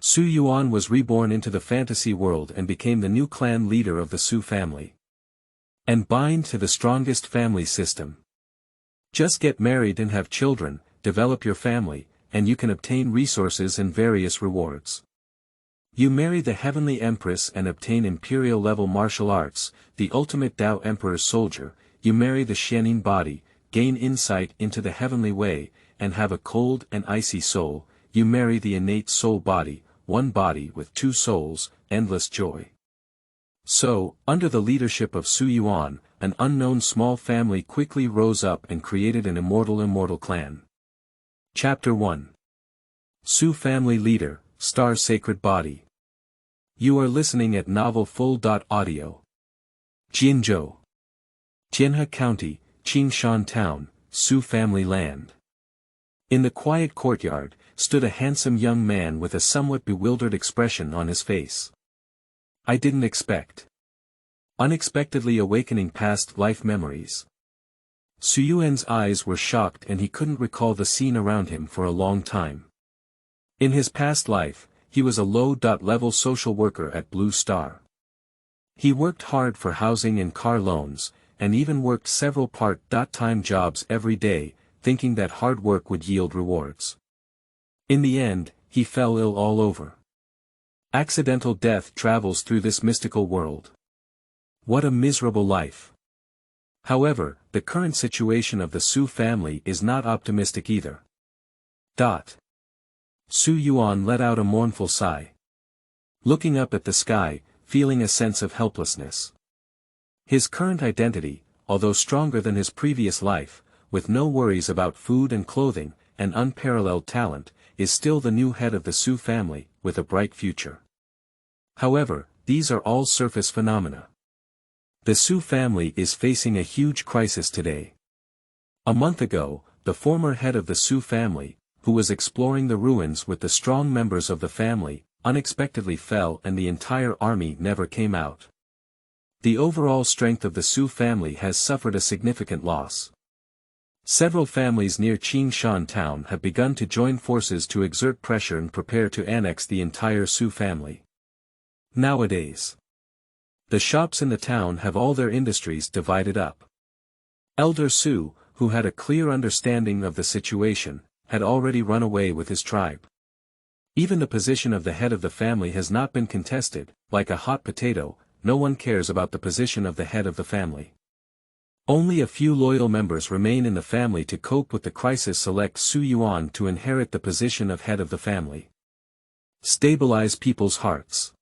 Su Yuan was reborn into the fantasy world and became the new clan leader of the Su family. And bind to the strongest family system. Just get married and have children, develop your family, and you can obtain resources and various rewards. You marry the Heavenly Empress and obtain imperial level martial arts, the ultimate Tao Emperor's soldier. You marry the Xianin body, gain insight into the heavenly way, and have a cold and icy soul. You marry the innate soul body, one body with two souls, endless joy. So, under the leadership of Su Yuan, an unknown small family quickly rose up and created an immortal clan. Chapter 1. Su Family Leader, Star Sacred Body. You are listening at Novel Full.audio. Jianzhou. Tianhe County, Qingshan Town, Su Family Land. In the quiet courtyard, stood a handsome young man with a somewhat bewildered expression on his face. I didn't expect. Unexpectedly awakening past life memories. Su Yuan's eyes were shocked and he couldn't recall the scene around him for a long time. In his past life, he was a low-level social worker at Blue Star. He worked hard for housing and car loans, and even worked several part-time jobs every day, thinking that hard work would yield rewards. In the end, he fell ill all over. Accidental death travels through this mystical world. What a miserable life. However, the current situation of the Su family is not optimistic either. Su Yuan let out a mournful sigh. Looking up at the sky, feeling a sense of helplessness. His current identity, although stronger than his previous life, with no worries about food and clothing, and unparalleled talent, is still the new head of the Su family, with a bright future. However, these are all surface phenomena. The Su family is facing a huge crisis today. A month ago, the former head of the Su family, who was exploring the ruins with the strong members of the family, unexpectedly fell and the entire army never came out. The overall strength of the Su family has suffered a significant loss. Several families near Qingshan town have begun to join forces to exert pressure and prepare to annex the entire Su family. Nowadays, the shops in the town have all their industries divided up. Elder Su, who had a clear understanding of the situation, had already run away with his tribe. Even the position of the head of the family has not been contested. Like a hot potato, no one cares about the position of the head of the family. Only a few loyal members remain in the family to cope with the crisis. Select Su Yuan to inherit the position of head of the family. Stabilize people's hearts.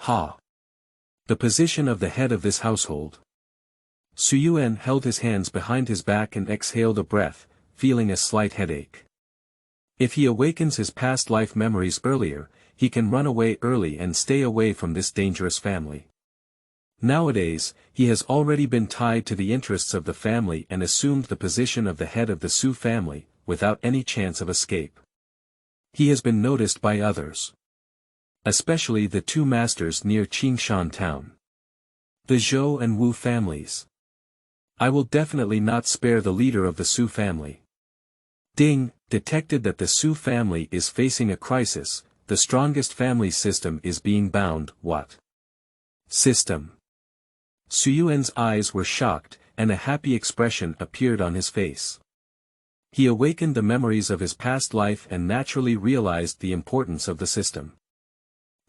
The position of the head of this household. Su Yuan held his hands behind his back and exhaled a breath, feeling a slight headache. If he awakens his past life memories earlier, he can run away early and stay away from this dangerous family. Nowadays, he has already been tied to the interests of the family and assumed the position of the head of the Su family, without any chance of escape. He has been noticed by others. Especially the two masters near Qingshan town. The Zhao and Wu families. I will definitely not spare the leader of the Su family. Detected that the Su family is facing a crisis. The strongest family system is being bound. What system? Su Yuan's eyes were shocked, and a happy expression appeared on his face. He awakened the memories of his past life and naturally realized the importance of the system.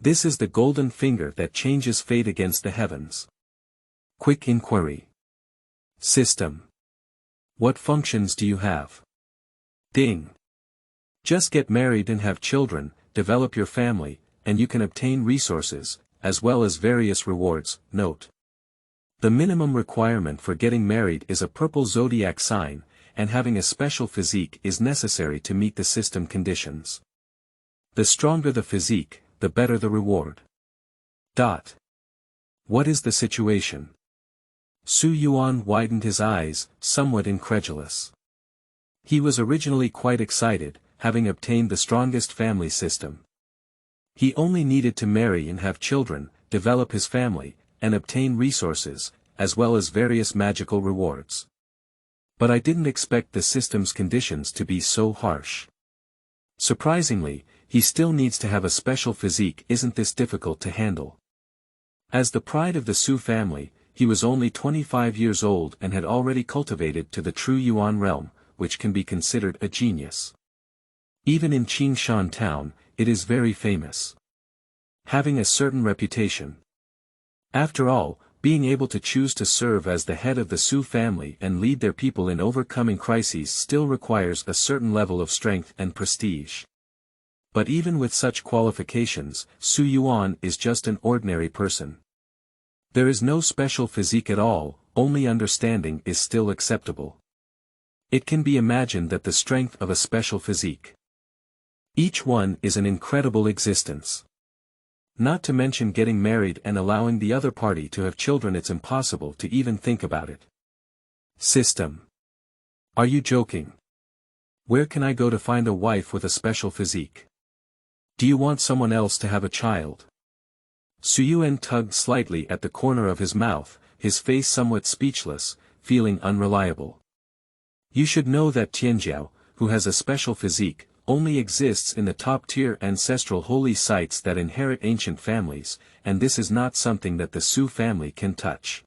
This is the golden finger that changes fate against the heavens. Quick inquiry. System. What functions do you have? Just get married and have children, develop your family, and you can obtain resources, as well as various rewards. Note. The minimum requirement for getting married is a purple zodiac sign, and having a special physique is necessary to meet the system conditions. The stronger the physique, the better the reward. What is the situation? Su Yuan widened his eyes, somewhat incredulous. He was originally quite excited, having obtained the strongest family system. He only needed to marry and have children, develop his family, and obtain resources, as well as various magical rewards. But I didn't expect the system's conditions to be so harsh. Surprisingly, he still needs to have a special physique. Isn't this difficult to handle? As the pride of the Su family, he was only 25 years old and had already cultivated to the true Yuan realm, which can be considered a genius. Even in Qingshan town, it is very famous, having a certain reputation. After all, being able to choose to serve as the head of the Su family and lead their people in overcoming crises still requires a certain level of strength and prestige. But even with such qualifications, Su Yuan is just an ordinary person. There is no special physique at all, only understanding is still acceptable. It can be imagined that the strength of a special physique. Each one is an incredible existence. Not to mention getting married and allowing the other party to have children. It's impossible to even think about it. System. Are you joking? Where can I go to find a wife with a special physique? Do you want someone else to have a child? Su Yuan tugged slightly at the corner of his mouth, his face somewhat speechless, feeling unreliable. You should know that Tianjiao, who has a special physique, only exists in the top-tier ancestral holy sites that inherit ancient families, and this is not something that the Su family can touch.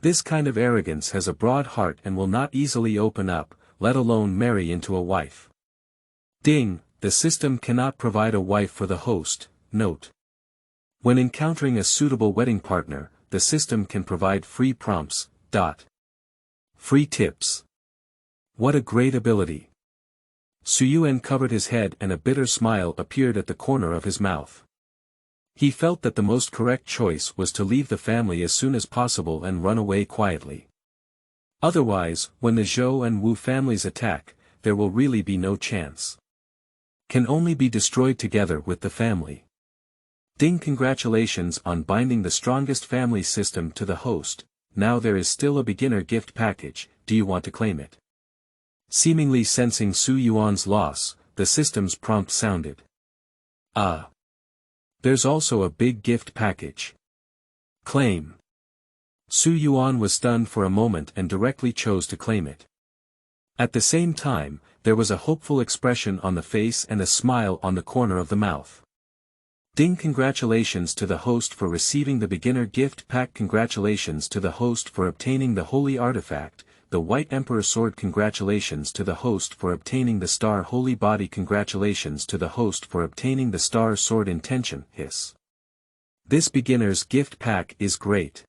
This kind of arrogance has a broad heart and will not easily open up, let alone marry into a wife. Ding, the system cannot provide a wife for the host. Note. When encountering a suitable wedding partner, the system can provide free prompts. Free tips. What a great ability. Su Yuan covered his head and a bitter smile appeared at the corner of his mouth. He felt that the most correct choice was to leave the family as soon as possible and run away quietly. Otherwise, when the Zhao and Wu families attack, there will really be no chance. Can only be destroyed together with the family. Ding, congratulations on binding the strongest family system to the host. Now there is still a beginner gift package. Do you want to claim it? Seemingly sensing Su Yuan's loss, the system's prompt sounded. There's also a big gift package. Claim. Su Yuan was stunned for a moment and directly chose to claim it. At the same time, there was a hopeful expression on the face and a smile on the corner of the mouth. Ding, congratulations to the host for receiving the beginner gift pack. Congratulations to the host for obtaining the holy artifact, the White Emperor Sword. Congratulations to the host for obtaining the Star Holy Body. Congratulations to the host for obtaining the Star Sword. Intention. Hiss. This beginner's gift pack is great.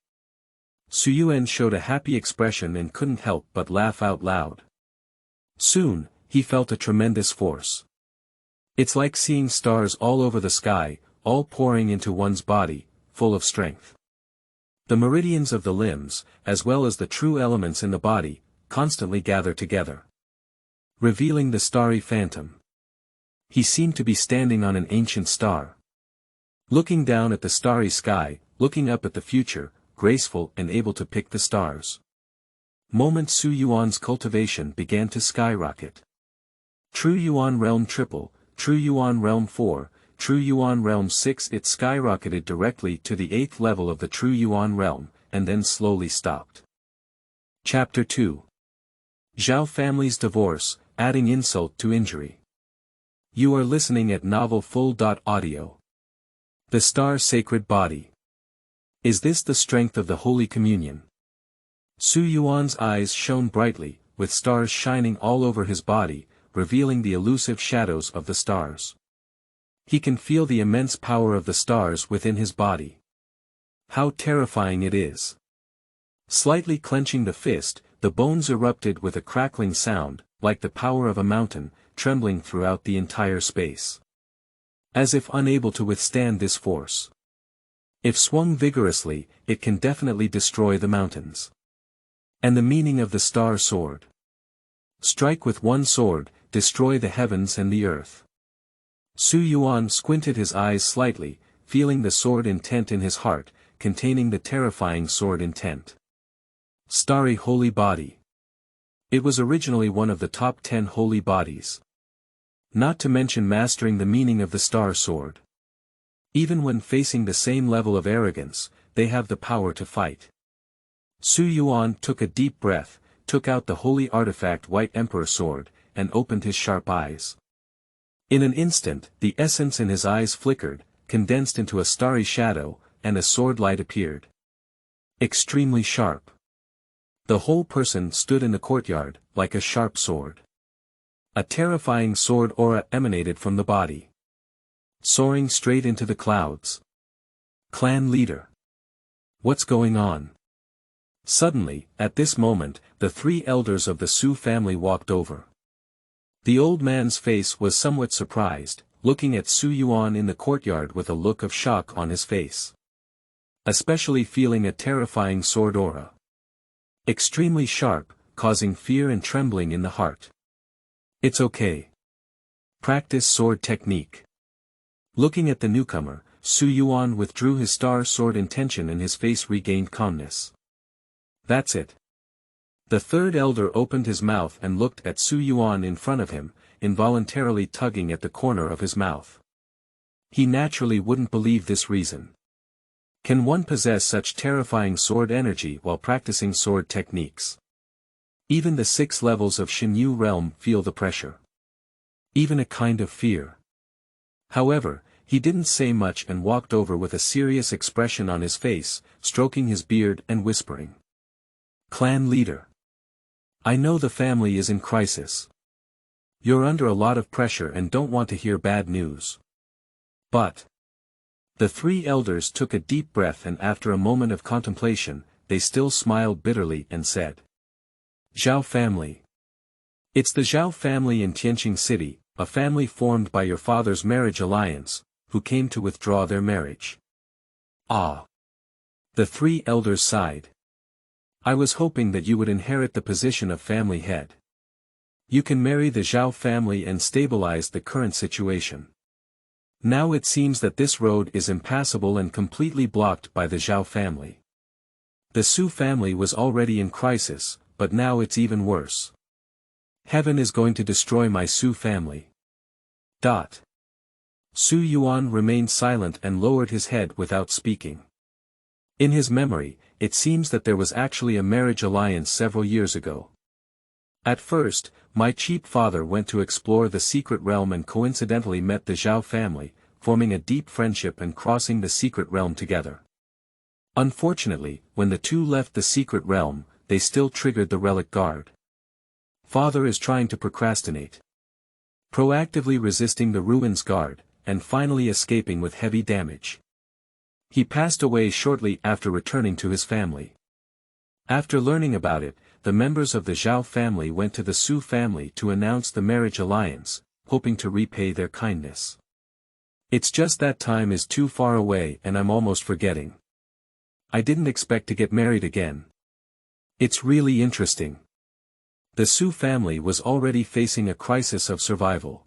Su Yuan showed a happy expression and couldn't help but laugh out loud. Soon, he felt a tremendous force. It's like seeing stars all over the sky, all pouring into one's body, full of strength. The meridians of the limbs, as well as the true elements in the body, constantly gather together, revealing the starry phantom. He seemed to be standing on an ancient star, looking down at the starry sky, looking up at the future, graceful and able to pick the stars. Moment Su Yuan's cultivation began to skyrocket. True Yuan Realm Triple, True Yuan Realm 4, True Yuan Realm 6. It skyrocketed directly to the 8th level of the True Yuan Realm, and then slowly stopped. Chapter 2. Zhao family's divorce, adding insult to injury. You are listening at Novel Full.audio. The Star Sacred Body. Is this the strength of the Holy Communion? Su Yuan's eyes shone brightly, with stars shining all over his body, revealing the elusive shadows of the stars. He can feel the immense power of the stars within his body. How terrifying it is. Slightly clenching the fist, the bones erupted with a crackling sound, like the power of a mountain, trembling throughout the entire space. As if unable to withstand this force. If swung vigorously, it can definitely destroy the mountains. And the meaning of the star sword. Strike with one sword, destroy the heavens and the earth. Su Yuan squinted his eyes slightly, feeling the sword intent in his heart, containing the terrifying sword intent. Starry Holy Body. It was originally one of the top 10 holy bodies. Not to mention mastering the meaning of the star sword. Even when facing the same level of arrogance, they have the power to fight. Su Yuan took a deep breath, took out the holy artifact White Emperor Sword, and opened his sharp eyes. In an instant, the essence in his eyes flickered, condensed into a starry shadow, and a sword light appeared. Extremely sharp. The whole person stood in the courtyard, like a sharp sword. A terrifying sword aura emanated from the body. Soaring straight into the clouds. Clan leader. What's going on? Suddenly, at this moment, the three elders of the Su family walked over. The old man's face was somewhat surprised, looking at Su Yuan in the courtyard with a look of shock on his face. Especially feeling a terrifying sword aura. Extremely sharp, causing fear and trembling in the heart. It's okay. Practice sword technique. Looking at the newcomer, Su Yuan withdrew his star sword intention and his face regained calmness. That's it. The third elder opened his mouth and looked at Su Yuan in front of him, involuntarily tugging at the corner of his mouth. He naturally wouldn't believe this reason. Can one possess such terrifying sword energy while practicing sword techniques? Even the 6 levels of Shinyu realm feel the pressure. Even a kind of fear. However, he didn't say much and walked over with a serious expression on his face, stroking his beard and whispering. Clan leader. I know the family is in crisis. You're under a lot of pressure and don't want to hear bad news. But. The 3 elders took a deep breath and after a moment of contemplation, they still smiled bitterly and said. Zhao family. It's the Zhao family in Tianqing City, a family formed by your father's marriage alliance, who came to withdraw their marriage. Ah. The 3 elders sighed. I was hoping that you would inherit the position of family head. You can marry the Zhao family and stabilize the current situation. Now it seems that this road is impassable and completely blocked by the Zhao family. The Su family was already in crisis, but now it's even worse. Heaven is going to destroy my Su family. Su Yuan remained silent and lowered his head without speaking. In his memory, it seems that there was actually a marriage alliance several years ago. At first, my cheap father went to explore the secret realm and coincidentally met the Zhao family, forming a deep friendship and crossing the secret realm together. Unfortunately, when the two left the secret realm, they still triggered the relic guard. Father is trying to procrastinate. Proactively resisting the ruins guard, and finally escaping with heavy damage. He passed away shortly after returning to his family. After learning about it, the members of the Zhao family went to the Su family to announce the marriage alliance, hoping to repay their kindness. It's just that time is too far away and I'm almost forgetting. I didn't expect to get married again. It's really interesting. The Su family was already facing a crisis of survival.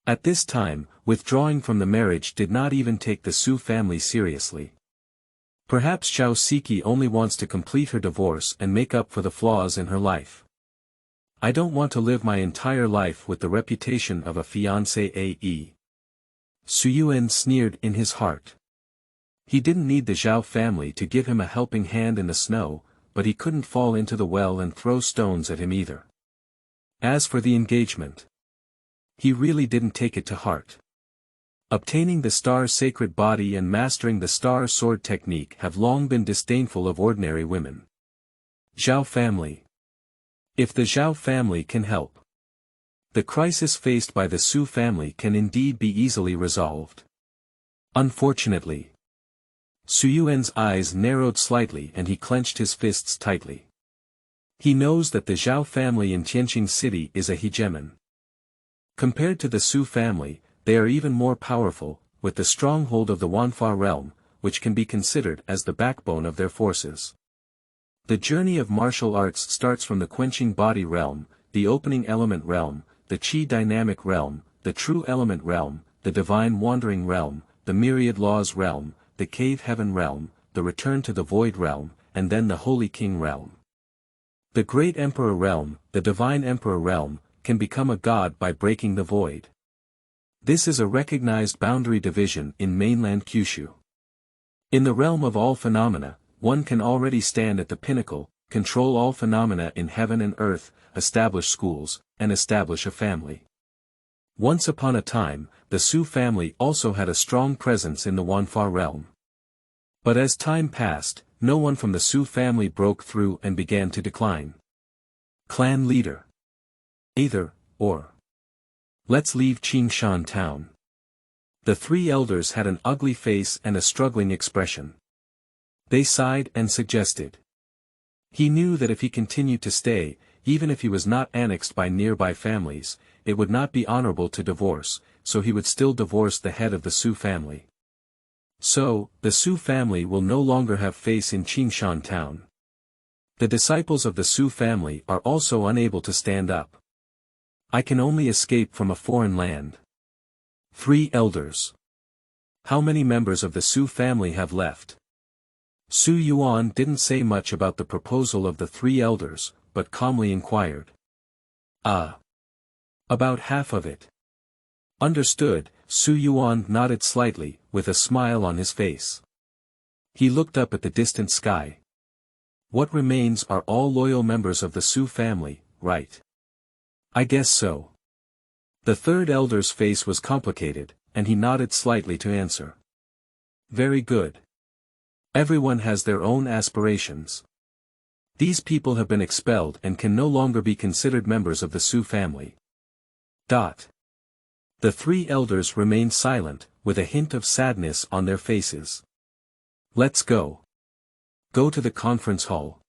At this time, withdrawing from the marriage did not even take the Su family seriously. Perhaps Zhao Siki only wants to complete her divorce and make up for the flaws in her life. I don't want to live my entire life with the reputation of a fiancé A.E. Su Yuan sneered in his heart. He didn't need the Zhao family to give him a helping hand in the snow, but he couldn't fall into the well and throw stones at him either. As for the engagement, he really didn't take it to heart. Obtaining the star sacred body and mastering the star sword technique have long been disdainful of ordinary women. Zhao family. If the Zhao family can help, the crisis faced by the Su family can indeed be easily resolved. Unfortunately, Su Yuan's eyes narrowed slightly and he clenched his fists tightly. He knows that the Zhao family in Tianqing City is a hegemon. Compared to the Su family, they are even more powerful, with the stronghold of the Wanfa realm, which can be considered as the backbone of their forces. The journey of martial arts starts from the quenching body realm, the opening element realm, the qi dynamic realm, the true element realm, the divine wandering realm, the myriad laws realm, the cave heaven realm, the return to the void realm, and then the holy king realm. The great emperor realm, the divine emperor realm, can become a god by breaking the void. This is a recognized boundary division in mainland Kyushu. In the realm of all phenomena, one can already stand at the pinnacle, control all phenomena in heaven and earth, establish schools, and establish a family. Once upon a time, the Su family also had a strong presence in the Wanfa realm. But as time passed, no one from the Su family broke through and began to decline. Clan leader. Either, or. Let's leave Qingshan town. The three elders had an ugly face and a struggling expression. They sighed and suggested. He knew that if he continued to stay, even if he was not annexed by nearby families, it would not be honorable to divorce, so he would still divorce the head of the Su family. So, the Su family will no longer have face in Qingshan town. The disciples of the Su family are also unable to stand up. I can only escape from a foreign land. 3 elders. How many members of the Su family have left? Su Yuan didn't say much about the proposal of the 3 elders, but calmly inquired. About half of it. Understood, Su Yuan nodded slightly, with a smile on his face. He looked up at the distant sky. What remains are all loyal members of the Su family, right? I guess so. The 3rd elder's face was complicated, and he nodded slightly to answer. Very good. Everyone has their own aspirations. These people have been expelled and can no longer be considered members of the Su family. The 3 elders remained silent, with a hint of sadness on their faces. Let's go. Go to the conference hall.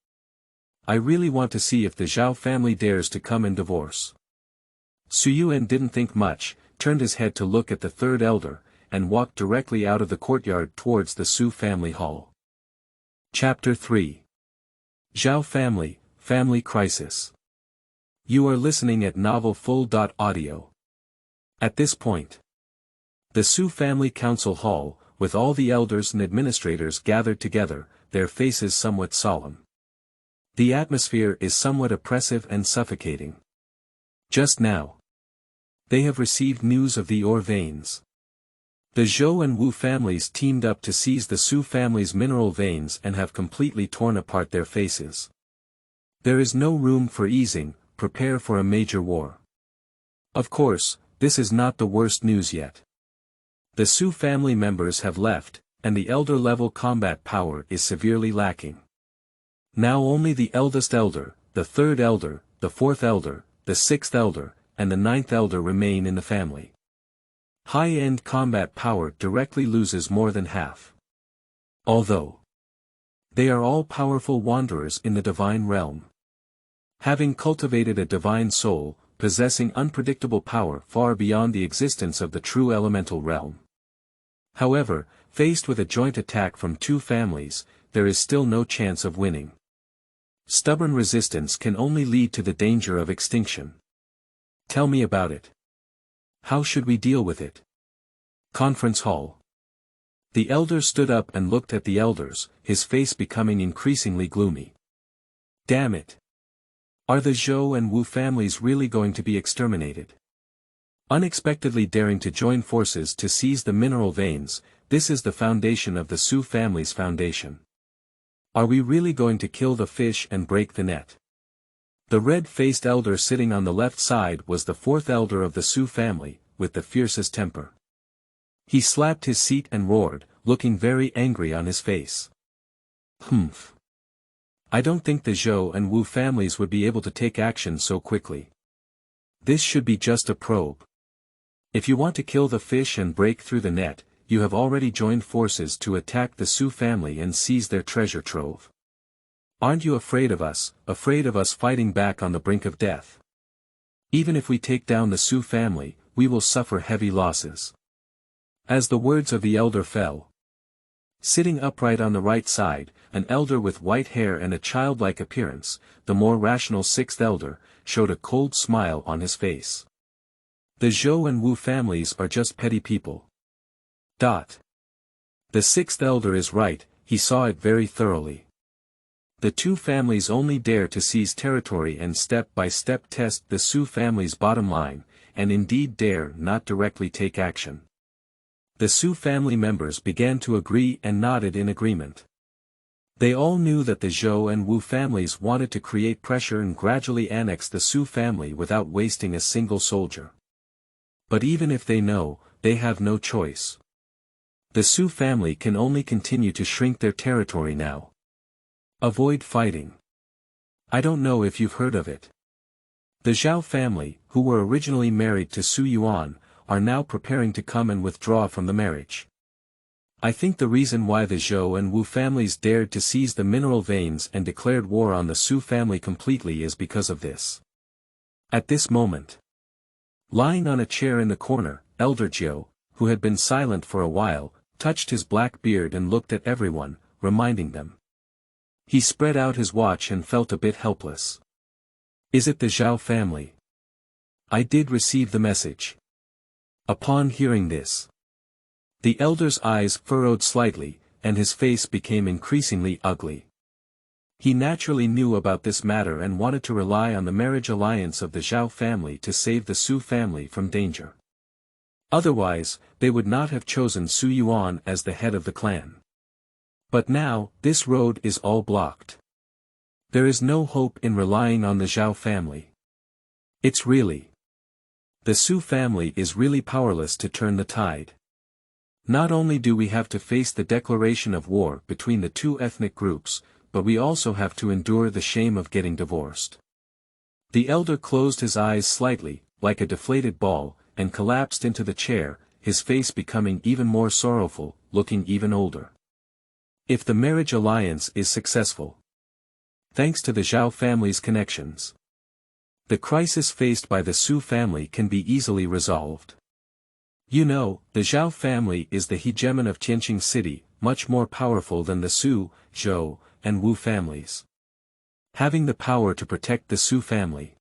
I really want to see if the Zhao family dares to come and divorce. Su Yuan didn't think much, turned his head to look at the 3rd elder, and walked directly out of the courtyard towards the Su family hall. Chapter 3. Zhao family, family crisis. You are listening at novelfull.audio. At this point, the Su family council hall, with all the elders and administrators gathered together, their faces somewhat solemn. The atmosphere is somewhat oppressive and suffocating. Just now, they have received news of the ore veins. The Zhou and Wu families teamed up to seize the Su family's mineral veins and have completely torn apart their faces. There is no room for easing, prepare for a major war. Of course, this is not the worst news yet. The Su family members have left, and the elder-level combat power is severely lacking. Now only the eldest elder, the 3rd elder, the 4th elder, the 6th elder, and the 9th elder remain in the family. High-end combat power directly loses more than half. Although they are all powerful wanderers in the divine realm. Having cultivated a divine soul, possessing unpredictable power far beyond the existence of the true elemental realm. However, faced with a joint attack from 2 families, there is still no chance of winning. Stubborn resistance can only lead to the danger of extinction. Tell me about it. How should we deal with it? Conference hall. The elder stood up and looked at the elders, his face becoming increasingly gloomy. Damn it. Are the Zhou and Wu families really going to be exterminated? Unexpectedly daring to join forces to seize the mineral veins, this is the foundation of the Su family's foundation. Are we really going to kill the fish and break the net? The red-faced elder sitting on the left side was the 4th elder of the Su family, with the fiercest temper. He slapped his seat and roared, looking very angry on his face. Humph. I don't think the Zhou and Wu families would be able to take action so quickly. This should be just a probe. If you want to kill the fish and break through the net, you have already joined forces to attack the Su family and seize their treasure trove. Aren't you afraid of us fighting back on the brink of death? Even if we take down the Su family, we will suffer heavy losses. As the words of the elder fell, sitting upright on the right side, an elder with white hair and a childlike appearance, the more rational 6th elder, showed a cold smile on his face. The Zhou and Wu families are just petty people. The 6th elder is right, he saw it very thoroughly. The 2 families only dare to seize territory and step-by-step test the Su family's bottom line, and indeed dare not directly take action. The Su family members began to agree and nodded in agreement. They all knew that the Zhou and Wu families wanted to create pressure and gradually annex the Su family without wasting a single soldier. But even if they know, they have no choice. The Su family can only continue to shrink their territory now. Avoid fighting. I don't know if you've heard of it. The Zhao family, who were originally married to Su Yuan, are now preparing to come and withdraw from the marriage. I think the reason why the Zhou and Wu families dared to seize the mineral veins and declared war on the Su family completely is because of this. At this moment, lying on a chair in the corner, Elder Zhou, who had been silent for a while, touched his black beard and looked at everyone, reminding them. He spread out his watch and felt a bit helpless. Is it the Zhao family? I did receive the message. Upon hearing this, the elder's eyes furrowed slightly, and his face became increasingly ugly. He naturally knew about this matter and wanted to rely on the marriage alliance of the Zhao family to save the Su family from danger. Otherwise, they would not have chosen Su Yuan as the head of the clan. But now, this road is all blocked. There is no hope in relying on the Zhao family. It's really. The Su family is really powerless to turn the tide. Not only do we have to face the declaration of war between the two ethnic groups, but we also have to endure the shame of getting divorced. The elder closed his eyes slightly, like a deflated ball, and collapsed into the chair, his face becoming even more sorrowful, looking even older. If the marriage alliance is successful, thanks to the Zhao family's connections, the crisis faced by the Su family can be easily resolved. You know, the Zhao family is the hegemon of Qingsi city, much more powerful than the Su, Zhou, and Wu families. Having the power to protect the Su family,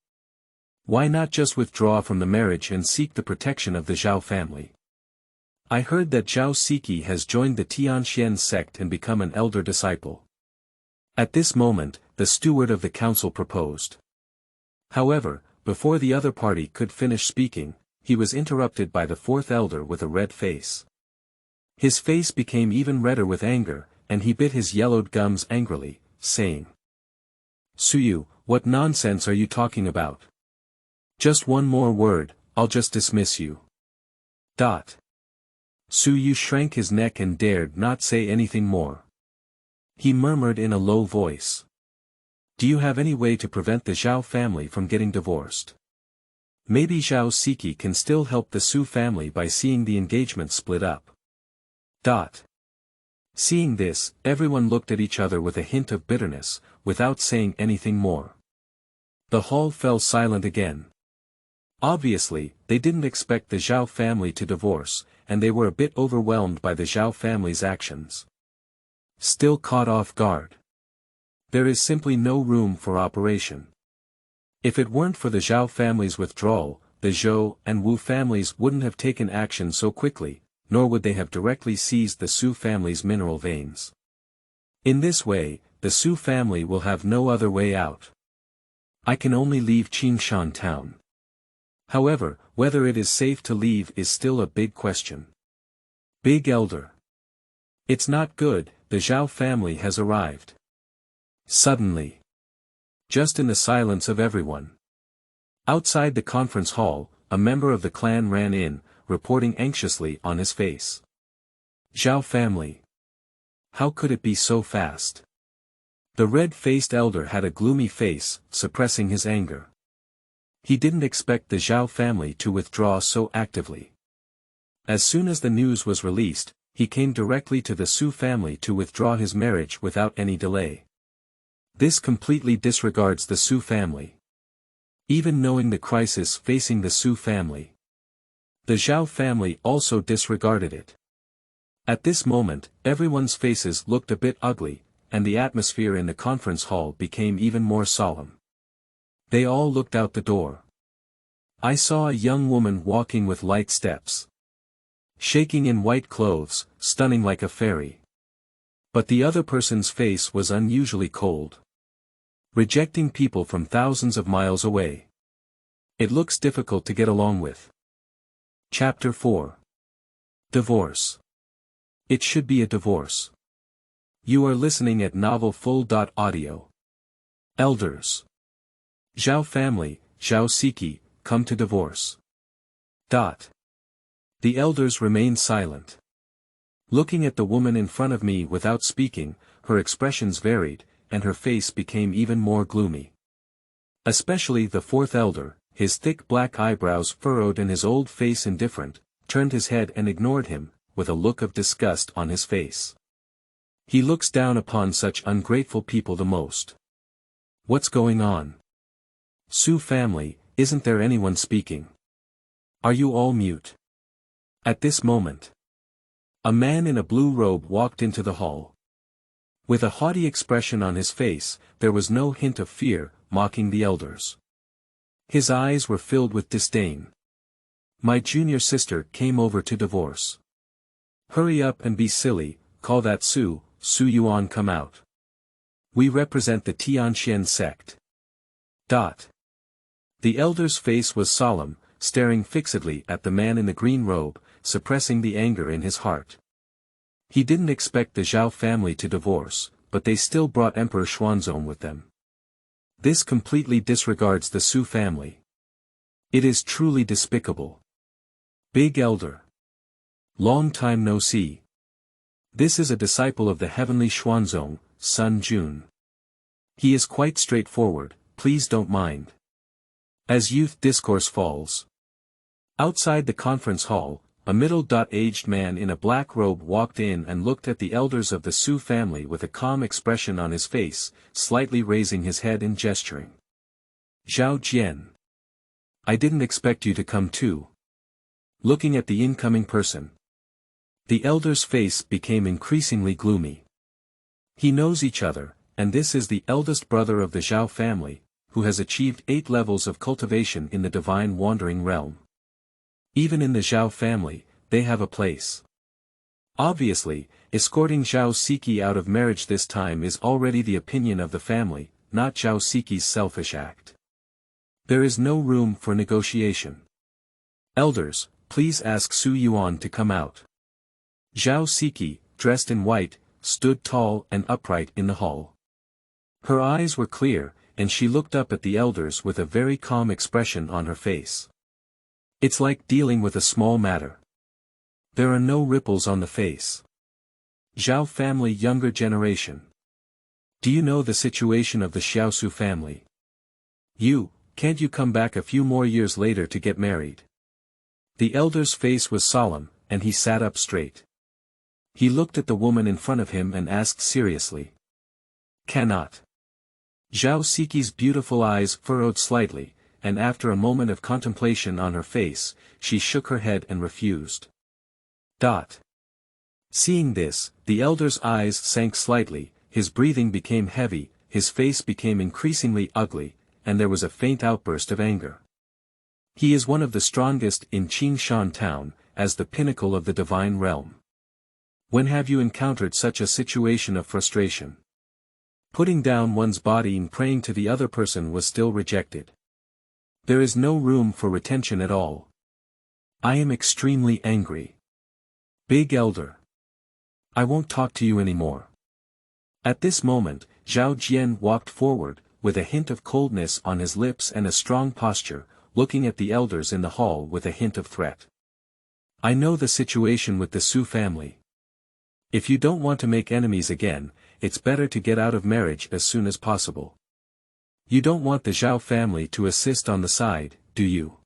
why not just withdraw from the marriage and seek the protection of the Zhao family? I heard that Zhao Siki has joined the Tianxian sect and become an elder disciple. At this moment, the steward of the council proposed. However, before the other party could finish speaking, he was interrupted by the fourth elder with a red face. His face became even redder with anger, and he bit his yellowed gums angrily, saying, Suyu, what nonsense are you talking about? Just one more word, I'll just dismiss you. Suyu shrank his neck and dared not say anything more. He murmured in a low voice. Do you have any way to prevent the Zhao family from getting divorced? Maybe Zhao Siki can still help the Su family by seeing the engagement split up. Seeing this, everyone looked at each other with a hint of bitterness, without saying anything more. The hall fell silent again. Obviously, they didn't expect the Zhao family to divorce, and they were a bit overwhelmed by the Zhao family's actions. Still caught off guard. There is simply no room for operation. If it weren't for the Zhao family's withdrawal, the Zhou and Wu families wouldn't have taken action so quickly, nor would they have directly seized the Su family's mineral veins. In this way, the Su family will have no other way out. I can only leave Qingshan town. However, whether it is safe to leave is still a big question. Big Elder. It's not good, the Zhao family has arrived. Suddenly. Just in the silence of everyone. Outside the conference hall, a member of the clan ran in, reporting anxiously on his face. Zhao family. How could it be so fast? The red-faced elder had a gloomy face, suppressing his anger. He didn't expect the Zhao family to withdraw so actively. As soon as the news was released, he came directly to the Su family to withdraw his marriage without any delay. This completely disregards the Su family. Even knowing the crisis facing the Su family, the Zhao family also disregarded it. At this moment, everyone's faces looked a bit ugly, and the atmosphere in the conference hall became even more solemn. They all looked out the door. I saw a young woman walking with light steps. Shaking in white clothes, stunning like a fairy. But the other person's face was unusually cold. Rejecting people from thousands of miles away. It looks difficult to get along with. Chapter 4. Divorce. It should be a divorce. You are listening at novelfull.audio. Elders. Zhao family, Zhao Siki, come to divorce. The elders remained silent. Looking at the woman in front of me without speaking, her expressions varied, and her face became even more gloomy. Especially the fourth elder, his thick black eyebrows furrowed and his old face indifferent, turned his head and ignored him, with a look of disgust on his face. He looks down upon such ungrateful people the most. What's going on? Su family, isn't there anyone speaking? Are you all mute? At this moment, a man in a blue robe walked into the hall. With a haughty expression on his face, there was no hint of fear, mocking the elders. His eyes were filled with disdain. My junior sister came over to divorce. Hurry up and be silly, call that Su Yuan come out. We represent the Tianxian sect. The elder's face was solemn, staring fixedly at the man in the green robe, suppressing the anger in his heart. He didn't expect the Zhao family to divorce, but they still brought Emperor Xuanzong with them. This completely disregards the Su family. It is truly despicable. Big Elder. Long time no see. This is a disciple of the Heavenly Xuanzong, Sun Jun. He is quite straightforward, please don't mind. As youth discourse falls. Outside the conference hall, a middle-aged man in a black robe walked in and looked at the elders of the Su family with a calm expression on his face, slightly raising his head and gesturing. Zhao Jian. I didn't expect you to come too. Looking at the incoming person. The elder's face became increasingly gloomy. He knows each other, and this is the eldest brother of the Zhao family, who has achieved 8 levels of cultivation in the divine wandering realm. Even in the Zhao family, they have a place. Obviously, escorting Zhao Siki out of marriage this time is already the opinion of the family, not Zhao Siki's selfish act. There is no room for negotiation. Elders, please ask Su Yuan to come out. Zhao Siki, dressed in white, stood tall and upright in the hall. Her eyes were clear, and she looked up at the elders with a very calm expression on her face. It's like dealing with a small matter. There are no ripples on the face. Zhao family younger generation. Do you know the situation of the Xiaosu family? Can't you come back a few more years later to get married? The elder's face was solemn, and he sat up straight. He looked at the woman in front of him and asked seriously. Cannot. Zhao Siki's beautiful eyes furrowed slightly, and after a moment of contemplation on her face, she shook her head and refused. Seeing this, the elder's eyes sank slightly, his breathing became heavy, his face became increasingly ugly, and there was a faint outburst of anger. He is one of the strongest in Qingshan town, as the pinnacle of the divine realm. When have you encountered such a situation of frustration? Putting down one's body and praying to the other person was still rejected. There is no room for retention at all. I am extremely angry. Big Elder. I won't talk to you anymore. At this moment, Zhao Jian walked forward, with a hint of coldness on his lips and a strong posture, looking at the elders in the hall with a hint of threat. I know the situation with the Su family. If you don't want to make enemies again, it's better to get out of marriage as soon as possible. You don't want the Zhao family to assist on the side, do you?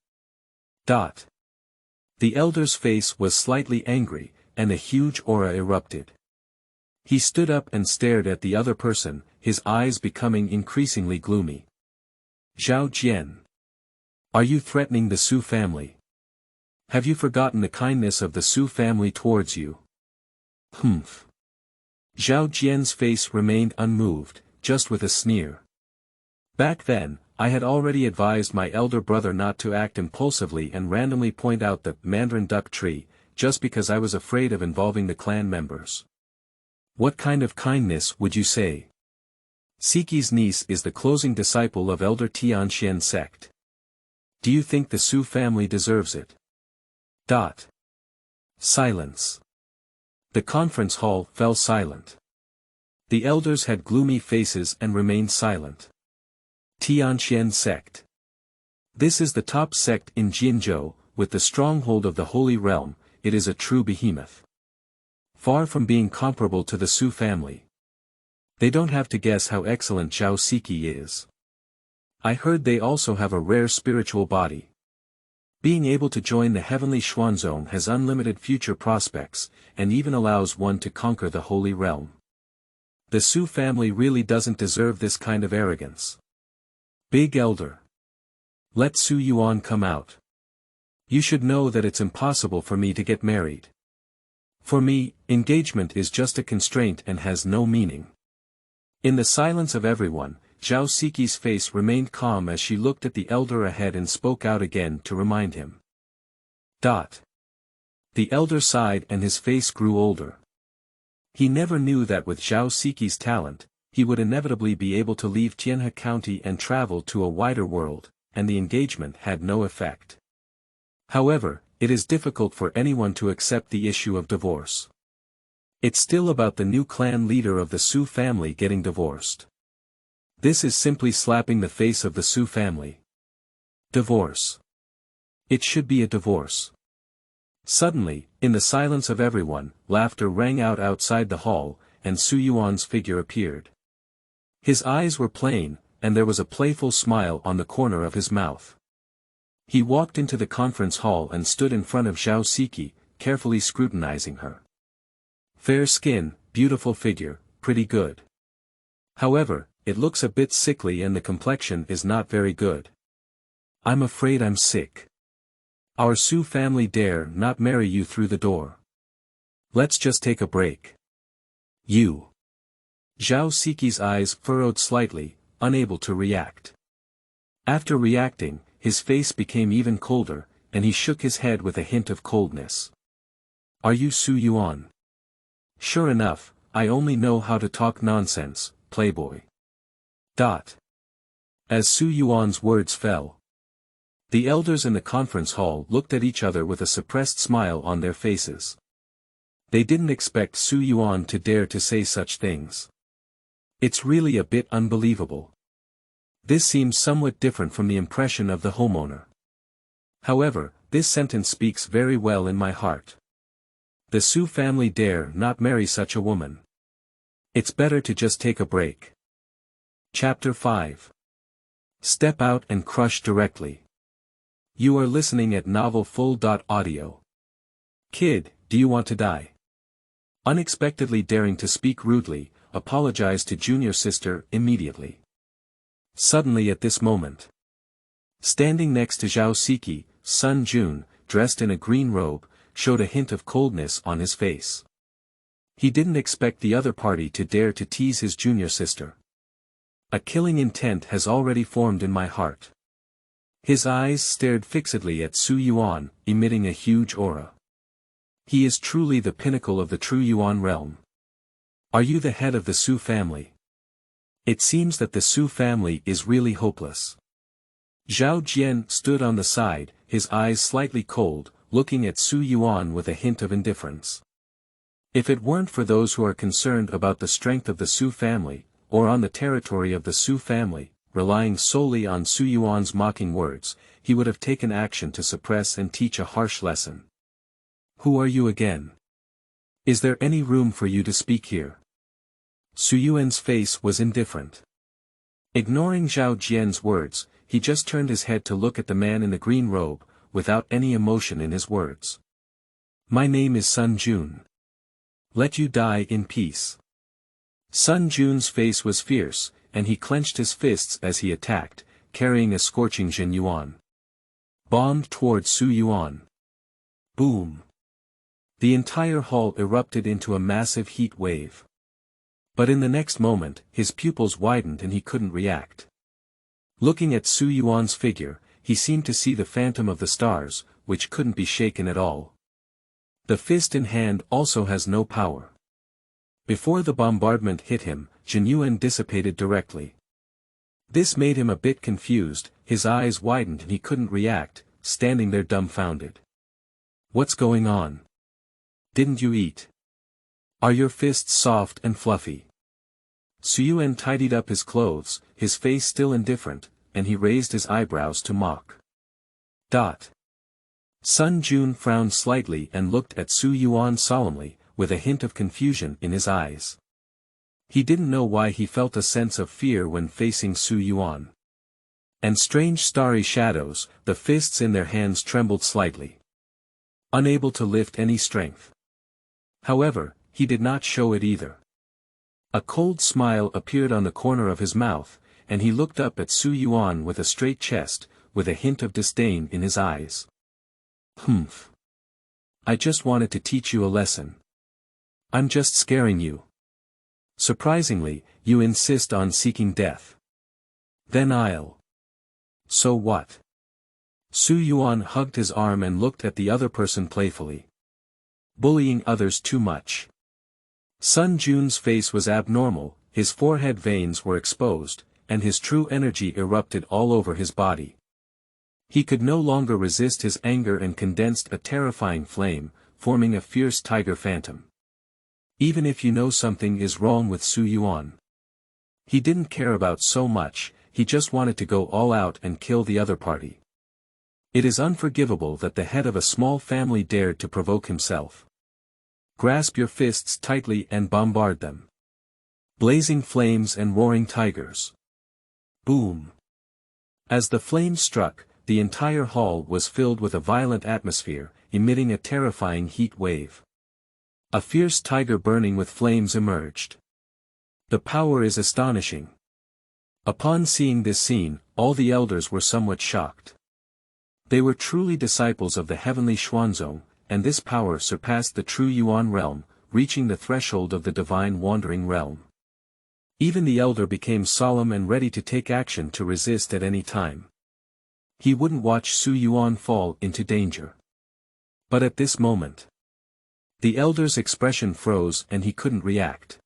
The elder's face was slightly angry, and a huge aura erupted. He stood up and stared at the other person, his eyes becoming increasingly gloomy. Zhao Jian. Are you threatening the Su family? Have you forgotten the kindness of the Su family towards you? Humph. Zhao Jian's face remained unmoved, just with a sneer. Back then, I had already advised my elder brother not to act impulsively and randomly point out the mandarin duck tree, just because I was afraid of involving the clan members. What kind of kindness would you say? Siki's niece is the closing disciple of Elder Tianxian sect. Do you think the Su family deserves it? Silence. The conference hall fell silent. The elders had gloomy faces and remained silent. Tianxian sect. This is the top sect in Jinzhou, with the stronghold of the Holy Realm, it is a true behemoth. Far from being comparable to the Su family. They don't have to guess how excellent Zhao Siki is. I heard they also have a rare spiritual body. Being able to join the heavenly Xuanzong has unlimited future prospects, and even allows one to conquer the Holy Realm. The Su family really doesn't deserve this kind of arrogance. Big Elder. Let Su Yuan come out. You should know that it's impossible for me to get married. For me, engagement is just a constraint and has no meaning. In the silence of everyone, Zhao Siki's face remained calm as she looked at the elder ahead and spoke out again to remind him. The elder sighed and his face grew older. He never knew that with Zhao Siki's talent, he would inevitably be able to leave Tianhe County and travel to a wider world, and the engagement had no effect. However, it is difficult for anyone to accept the issue of divorce. It's still about the new clan leader of the Su family getting divorced. This is simply slapping the face of the Su family. Divorce. It should be a divorce. Suddenly, in the silence of everyone, laughter rang out outside the hall, and Su Yuan's figure appeared. His eyes were plain, and there was a playful smile on the corner of his mouth. He walked into the conference hall and stood in front of Zhao Siki, carefully scrutinizing her. Fair skin, beautiful figure, pretty good. However, it looks a bit sickly and the complexion is not very good. I'm afraid I'm sick. Our Su family dare not marry you through the door. Let's just take a break. You. Zhao Siki's eyes furrowed slightly, unable to react. After reacting, his face became even colder, and he shook his head with a hint of coldness. Are you Su Yuan? Sure enough, I only know how to talk nonsense, playboy. As Su Yuan's words fell, the elders in the conference hall looked at each other with a suppressed smile on their faces. They didn't expect Su Yuan to dare to say such things. It's really a bit unbelievable. This seems somewhat different from the impression of the homeowner. However, this sentence speaks very well in my heart. The Su family dare not marry such a woman. It's better to just take a break. Chapter 5. Step out and crush directly. You are listening at novelfull.audio. Kid, do you want to die? Unexpectedly daring to speak rudely, apologize to junior sister immediately. Suddenly at this moment. Standing next to Zhao Siki, Sun Jun, dressed in a green robe, showed a hint of coldness on his face. He didn't expect the other party to dare to tease his junior sister. A killing intent has already formed in my heart. His eyes stared fixedly at Su Yuan, emitting a huge aura. He is truly the pinnacle of the true Yuan realm. Are you the head of the Su family? It seems that the Su family is really hopeless. Zhao Jian stood on the side, his eyes slightly cold, looking at Su Yuan with a hint of indifference. If it weren't for those who are concerned about the strength of the Su family, or on the territory of the Su family, relying solely on Su Yuan's mocking words, he would have taken action to suppress and teach a harsh lesson. Who are you again? Is there any room for you to speak here? Su Yuan's face was indifferent. Ignoring Zhao Jian's words, he just turned his head to look at the man in the green robe, without any emotion in his words. My name is Sun Jun. Let you die in peace. Sun Jun's face was fierce, and he clenched his fists as he attacked, carrying a scorching Jin Yuan. Bombed towards Su Yuan. Boom. The entire hall erupted into a massive heat wave. But in the next moment, his pupils widened and he couldn't react. Looking at Su Yuan's figure, he seemed to see the phantom of the stars, which couldn't be shaken at all. The fist in hand also has no power. Before the bombardment hit him, Jin Yuan dissipated directly. This made him a bit confused, his eyes widened and he couldn't react, standing there dumbfounded. What's going on? Didn't you eat? Are your fists soft and fluffy? Su Yuan tidied up his clothes, his face still indifferent, and he raised his eyebrows to mock. Sun Jun frowned slightly and looked at Su Yuan solemnly, with a hint of confusion in his eyes. He didn't know why he felt a sense of fear when facing Su Yuan. And strange starry shadows, the fists in their hands trembled slightly. Unable to lift any strength. However, he did not show it either. A cold smile appeared on the corner of his mouth, and he looked up at Su Yuan with a straight chest, with a hint of disdain in his eyes. Humph. I just wanted to teach you a lesson. I'm just scaring you. Surprisingly, you insist on seeking death. Then I'll. So what? Su Yuan hugged his arm and looked at the other person playfully. Bullying others too much. Sun Jun's face was abnormal, his forehead veins were exposed, and his true energy erupted all over his body. He could no longer resist his anger and condensed a terrifying flame, forming a fierce tiger phantom. Even if you know something is wrong with Su Yuan. He didn't care about so much, he just wanted to go all out and kill the other party. It is unforgivable that the head of a small family dared to provoke himself. Grasp your fists tightly and bombard them. Blazing flames and roaring tigers. Boom. As the flames struck, the entire hall was filled with a violent atmosphere, emitting a terrifying heat wave. A fierce tiger burning with flames emerged. The power is astonishing. Upon seeing this scene, all the elders were somewhat shocked. They were truly disciples of the heavenly Xuanzong, and this power surpassed the true Yuan realm, reaching the threshold of the divine wandering realm. Even the elder became solemn and ready to take action to resist at any time. He wouldn't watch Su Yuan fall into danger. But at this moment, the elder's expression froze and he couldn't react.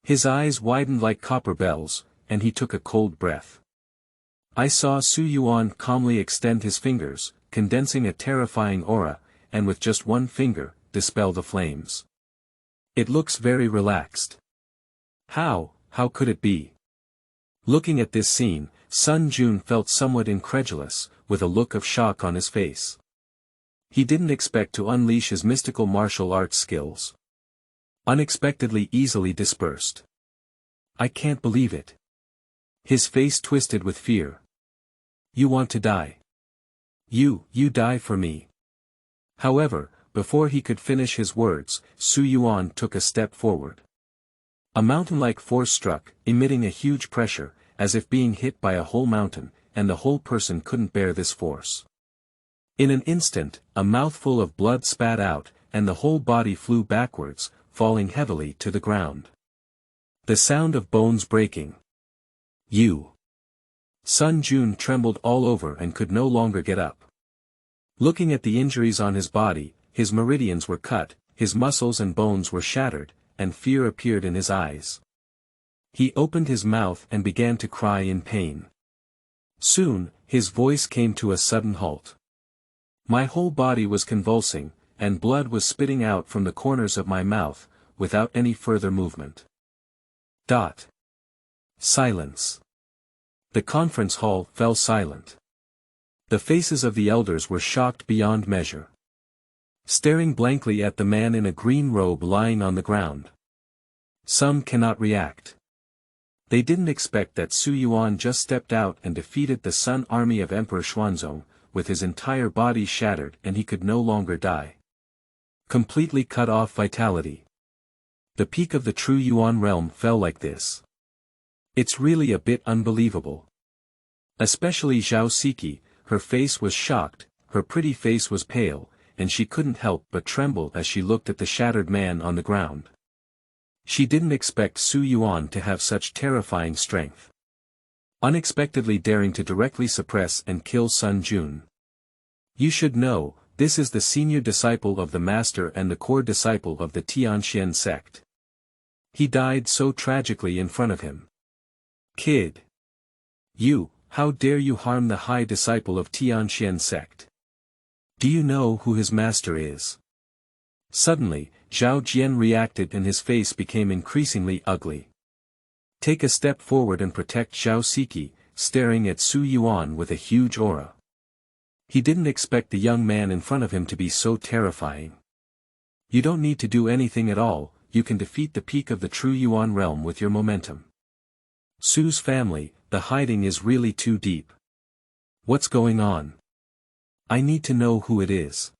His eyes widened like copper bells, and he took a cold breath. I saw Su Yuan calmly extend his fingers, condensing a terrifying aura, and with just one finger, dispel the flames. It looks very relaxed. How could it be? Looking at this scene, Sun Jun felt somewhat incredulous, with a look of shock on his face. He didn't expect to unleash his mystical martial arts skills. Unexpectedly easily dispersed. I can't believe it. His face twisted with fear. You want to die. You die for me. However, before he could finish his words, Su Yuan took a step forward. A mountain-like force struck, emitting a huge pressure, as if being hit by a whole mountain, and the whole person couldn't bear this force. In an instant, a mouthful of blood spat out, and the whole body flew backwards, falling heavily to the ground. The sound of bones breaking. Sun Jun trembled all over and could no longer get up. Looking at the injuries on his body, his meridians were cut, his muscles and bones were shattered, and fear appeared in his eyes. He opened his mouth and began to cry in pain. Soon, his voice came to a sudden halt. My whole body was convulsing, and blood was spitting out from the corners of my mouth, without any further movement. Silence. The conference hall fell silent. The faces of the elders were shocked beyond measure. Staring blankly at the man in a green robe lying on the ground. Some cannot react. They didn't expect that Su Yuan just stepped out and defeated the Sun army of Emperor Xuanzong, with his entire body shattered and he could no longer die. Completely cut off vitality. The peak of the true Yuan realm fell like this. It's really a bit unbelievable. Especially Zhao Siki, her face was shocked, her pretty face was pale, and she couldn't help but tremble as she looked at the shattered man on the ground. She didn't expect Su Yuan to have such terrifying strength. Unexpectedly daring to directly suppress and kill Sun Jun. You should know, this is the senior disciple of the master and the core disciple of the Tianxian sect. He died so tragically in front of him. Kid. How dare you harm the high disciple of Tianxian sect? Do you know who his master is? Suddenly, Zhao Jian reacted and his face became increasingly ugly. Take a step forward and protect Zhao Siki, staring at Su Yuan with a huge aura. He didn't expect the young man in front of him to be so terrifying. You don't need to do anything at all, you can defeat the peak of the true Yuan realm with your momentum. Su's family, the hiding is really too deep. What's going on? I need to know who it is.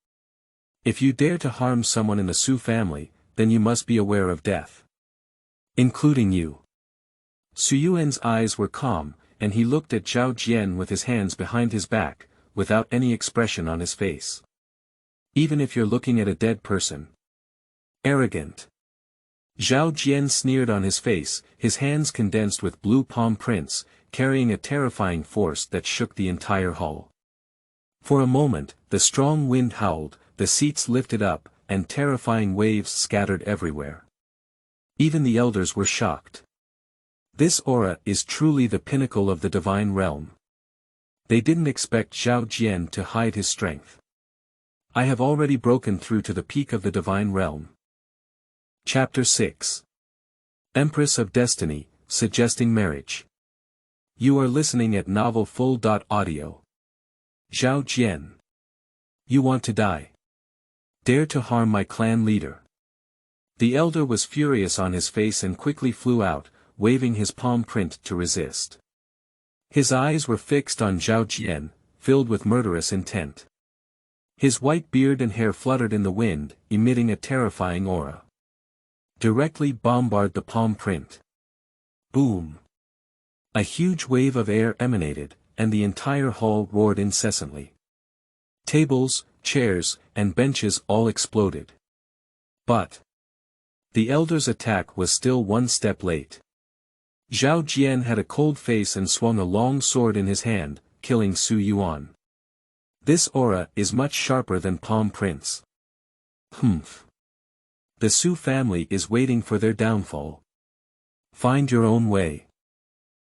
If you dare to harm someone in the Su family, then you must be aware of death. Including you. Su Yuan's eyes were calm, and he looked at Zhao Jian with his hands behind his back, without any expression on his face. Even if you're looking at a dead person. Arrogant. Zhao Jian sneered on his face, his hands condensed with blue palm prints, carrying a terrifying force that shook the entire hall. For a moment, the strong wind howled, the seats lifted up, and terrifying waves scattered everywhere. Even the elders were shocked. This aura is truly the pinnacle of the divine realm. They didn't expect Zhao Jian to hide his strength. I have already broken through to the peak of the divine realm. Chapter 6. Empress of Destiny, Suggesting Marriage. You are listening at novelfull.audio. Zhao Jian. You want to die? Dare to harm my clan leader. The elder was furious on his face and quickly flew out, waving his palm print to resist. His eyes were fixed on Zhao Jian, filled with murderous intent. His white beard and hair fluttered in the wind, emitting a terrifying aura. Directly bombard the palm print. Boom. A huge wave of air emanated, and the entire hall roared incessantly. Tables, chairs, and benches all exploded. But the elder's attack was still one step late. Zhao Jian had a cold face and swung a long sword in his hand, killing Su Yuan. This aura is much sharper than palm prints. Humph. The Su family is waiting for their downfall. Find your own way.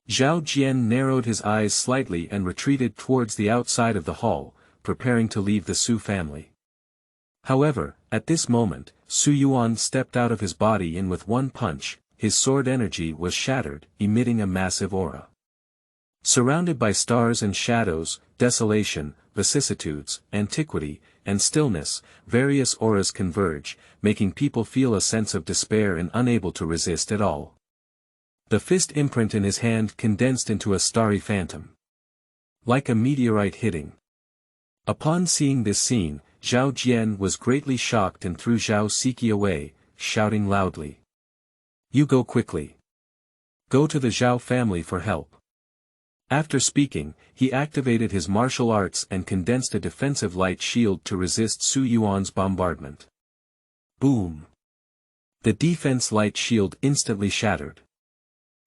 Zhao Jian narrowed his eyes slightly and retreated towards the outside of the hall, preparing to leave the Su family. However, at this moment, Su Yuan stepped out of his body and with one punch, his sword energy was shattered, emitting a massive aura. Surrounded by stars and shadows, desolation, vicissitudes, antiquity, and stillness, various auras converge, making people feel a sense of despair and unable to resist at all. The fist imprint in his hand condensed into a starry phantom. Like a meteorite hitting. Upon seeing this scene, Zhao Jian was greatly shocked and threw Zhao Siki away, shouting loudly. You go quickly. Go to the Zhao family for help. After speaking, he activated his martial arts and condensed a defensive light shield to resist Su Yuan's bombardment. Boom. The defense light shield instantly shattered.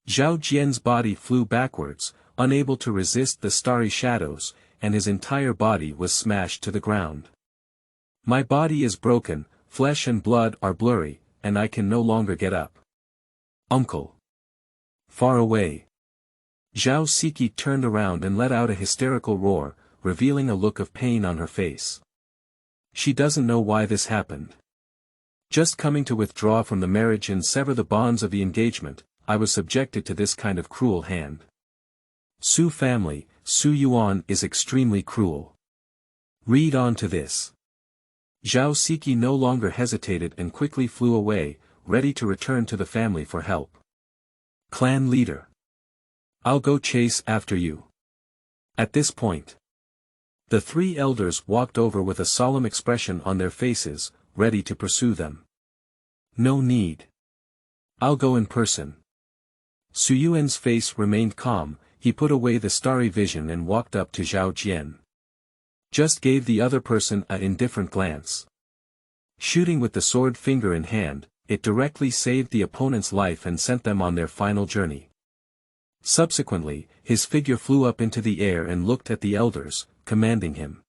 Zhao Jian's body flew backwards, unable to resist the starry shadows, and his entire body was smashed to the ground. My body is broken, flesh and blood are blurry, and I can no longer get up. Uncle. Far away. Zhao Siki turned around and let out a hysterical roar, revealing a look of pain on her face. She doesn't know why this happened. Just coming to withdraw from the marriage and sever the bonds of the engagement, I was subjected to this kind of cruel hand. Su family, Su Yuan is extremely cruel. Read on to this. Zhao Siki no longer hesitated and quickly flew away, ready to return to the family for help. Clan leader. I'll go chase after you. At this point, the three elders walked over with a solemn expression on their faces, ready to pursue them. No need. I'll go in person. Su Yuan's face remained calm, he put away the starry vision and walked up to Zhao Jian. Just gave the other person an indifferent glance. Shooting with the sword finger in hand, it directly saved the opponent's life and sent them on their final journey. Subsequently, his figure flew up into the air and looked at the elders, commanding him.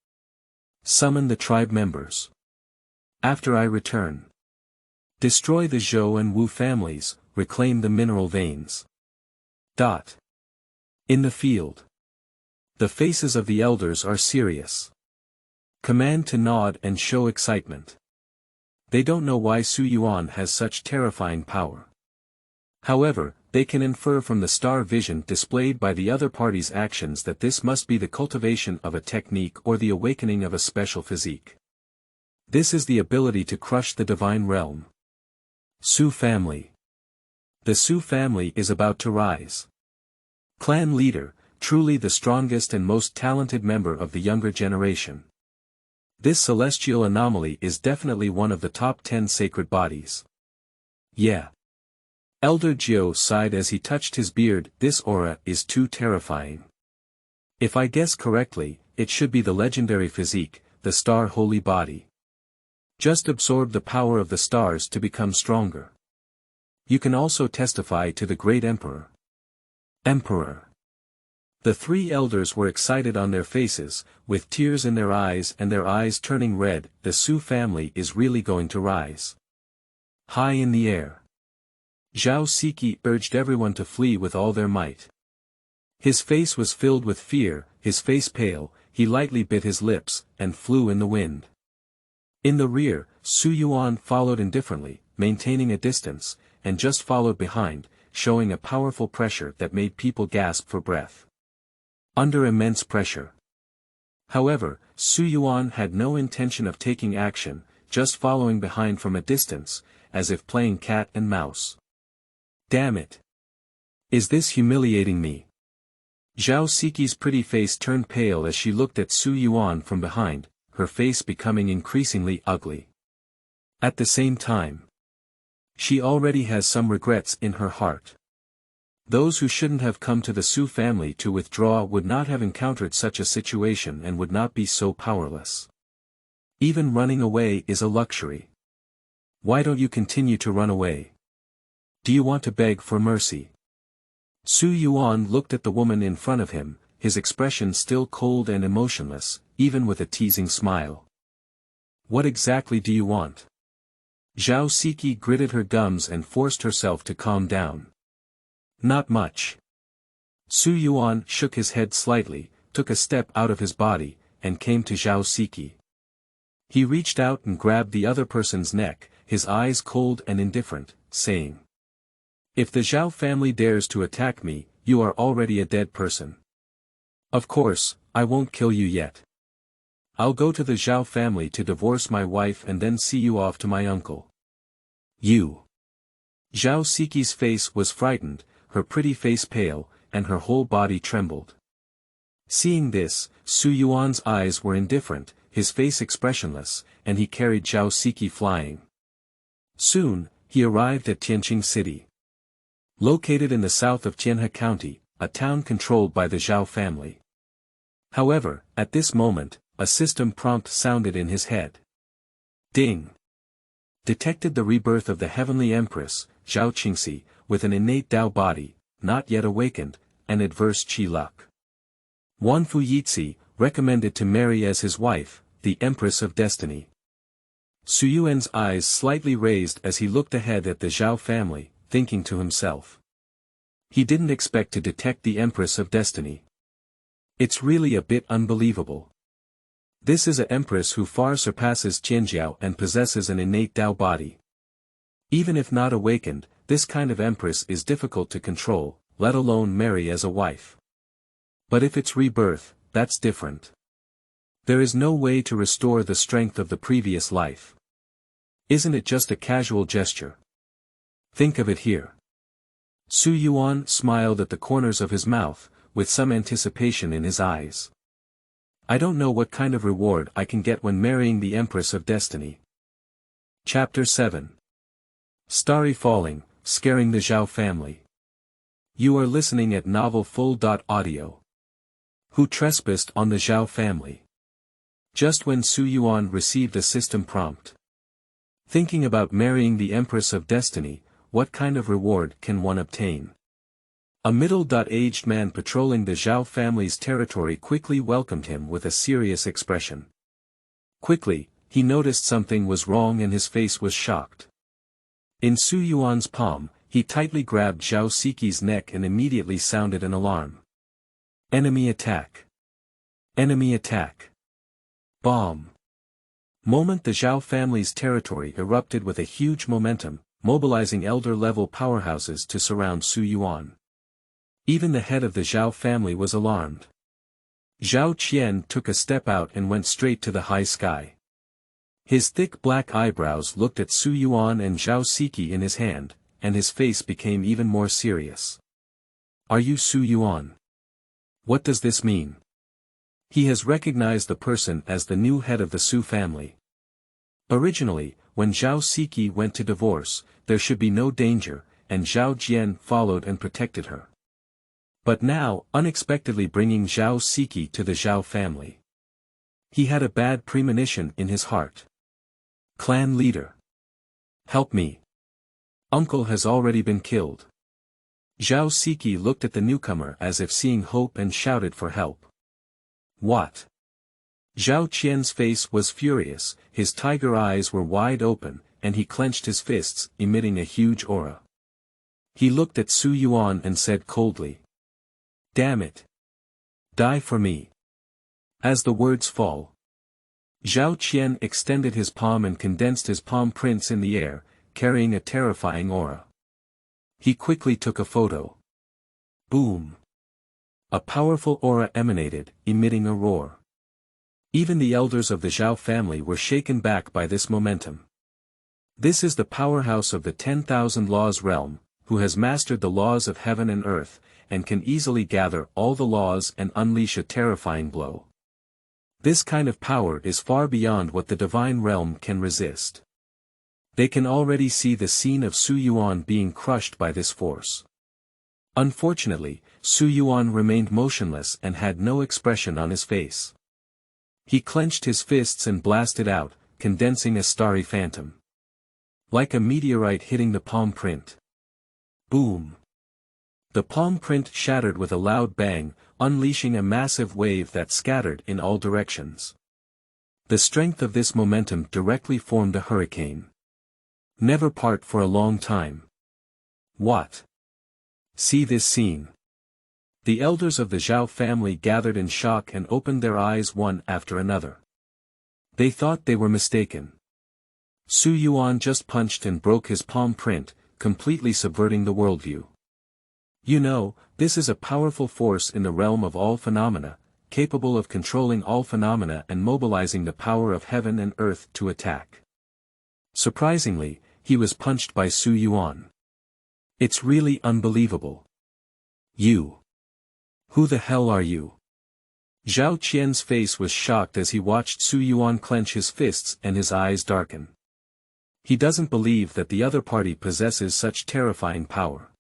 Summon the tribe members. After I return. Destroy the Zhou and Wu families, reclaim the mineral veins. In the field. The faces of the elders are serious. Command to nod and show excitement. They don't know why Su Yuan has such terrifying power. However, they can infer from the star vision displayed by the other party's actions that this must be the cultivation of a technique or the awakening of a special physique. This is the ability to crush the divine realm. Su family. The Su family is about to rise. Clan leader, truly the strongest and most talented member of the younger generation. This celestial anomaly is definitely one of the top 10 sacred bodies. Yeah. Elder Zhao sighed as he touched his beard. This aura is too terrifying. If I guess correctly, it should be the legendary physique, the star holy body. Just absorb the power of the stars to become stronger. You can also testify to the great emperor. Emperor. The three elders were excited on their faces, with tears in their eyes and their eyes turning red. The Su family is really going to rise. High in the air. Zhao Siki urged everyone to flee with all their might. His face was filled with fear, his face pale, he lightly bit his lips, and flew in the wind. In the rear, Su Yuan followed indifferently, maintaining a distance, and just followed behind, showing a powerful pressure that made people gasp for breath. Under immense pressure. However, Su Yuan had no intention of taking action, just following behind from a distance, as if playing cat and mouse. Damn it! Is this humiliating me? Zhao Siki's pretty face turned pale as she looked at Su Yuan from behind, her face becoming increasingly ugly. At the same time, she already has some regrets in her heart. Those who shouldn't have come to the Su family to withdraw would not have encountered such a situation and would not be so powerless. Even running away is a luxury. Why don't you continue to run away? Do you want to beg for mercy? Su Yuan looked at the woman in front of him, his expression still cold and emotionless, even with a teasing smile. What exactly do you want? Zhao Siki gritted her gums and forced herself to calm down. Not much. Su Yuan shook his head slightly, took a step out of his body, and came to Zhao Siki. He reached out and grabbed the other person's neck, his eyes cold and indifferent, saying, "If the Zhao family dares to attack me, you are already a dead person. Of course, I won't kill you yet. I'll go to the Zhao family to divorce my wife and then see you off to my uncle." You. Zhao Siki's face was frightened, her pretty face pale, and her whole body trembled. Seeing this, Su Yuan's eyes were indifferent, his face expressionless, and he carried Zhao Siki flying. Soon, he arrived at Tianqing City. Located in the south of Tianhe County, a town controlled by the Zhao family. However, at this moment, a system prompt sounded in his head. Ding! Detected the rebirth of the Heavenly Empress, Zhao Qingsi, with an innate Tao body, not yet awakened, and adverse qi luck. Wanfu Yitzi, recommended to marry as his wife, the Empress of Destiny. Su Yuan's eyes slightly raised as he looked ahead at the Zhao family, thinking to himself. He didn't expect to detect the Empress of Destiny. It's really a bit unbelievable. This is an empress who far surpasses Qianjiao and possesses an innate Tao body. Even if not awakened, this kind of empress is difficult to control, let alone marry as a wife. But if it's rebirth, that's different. There is no way to restore the strength of the previous life. Isn't it just a casual gesture? Think of it here. Su Yuan smiled at the corners of his mouth, with some anticipation in his eyes. I don't know what kind of reward I can get when marrying the Empress of Destiny. Chapter 7. Starry falling, scaring the Zhao family. You are listening at novelfull.audio. Who trespassed on the Zhao family? Just when Su Yuan received a system prompt. Thinking about marrying the Empress of Destiny, what kind of reward can one obtain? A middle-aged man patrolling the Zhao family's territory quickly welcomed him with a serious expression. Quickly, he noticed something was wrong and his face was shocked. In Su Yuan's palm, he tightly grabbed Zhao Siki's neck and immediately sounded an alarm. Enemy attack! Enemy attack! Bomb! Moment the Zhao family's territory erupted with a huge momentum, mobilizing elder-level powerhouses to surround Su Yuan. Even the head of the Zhao family was alarmed. Zhao Qian took a step out and went straight to the high sky. His thick black eyebrows looked at Su Yuan and Zhao Siki in his hand, and his face became even more serious. "Are you Su Yuan? What does this mean?" He has recognized the person as the new head of the Su family. Originally, when Zhao Siki went to divorce, there should be no danger, and Zhao Jian followed and protected her. But now, unexpectedly bringing Zhao Siki to the Zhao family. He had a bad premonition in his heart. "Clan leader. Help me. Uncle has already been killed." Zhao Siki looked at the newcomer as if seeing hope and shouted for help. "What?" Zhao Qian's face was furious, his tiger eyes were wide open, and he clenched his fists, emitting a huge aura. He looked at Su Yuan and said coldly, "Damn it. Die for me." As the words fall, Zhao Qian extended his palm and condensed his palm prints in the air, carrying a terrifying aura. He quickly took a photo. Boom! A powerful aura emanated, emitting a roar. Even the elders of the Zhao family were shaken back by this momentum. This is the powerhouse of the 10,000 laws realm, who has mastered the laws of heaven and earth, and can easily gather all the laws and unleash a terrifying blow. This kind of power is far beyond what the divine realm can resist. They can already see the scene of Su Yuan being crushed by this force. Unfortunately, Su Yuan remained motionless and had no expression on his face. He clenched his fists and blasted out, condensing a starry phantom. Like a meteorite hitting the palm print. Boom! The palm print shattered with a loud bang, unleashing a massive wave that scattered in all directions. The strength of this momentum directly formed a hurricane. Never part for a long time. What? See this scene. The elders of the Zhao family gathered in shock and opened their eyes one after another. They thought they were mistaken. Su Yuan just punched and broke his palm print, completely subverting the worldview. You know, this is a powerful force in the realm of all phenomena, capable of controlling all phenomena and mobilizing the power of heaven and earth to attack. Surprisingly, he was punched by Su Yuan. It's really unbelievable. You. Who the hell are you? Zhao Qian's face was shocked as he watched Su Yuan clench his fists and his eyes darken. He doesn't believe that the other party possesses such terrifying power.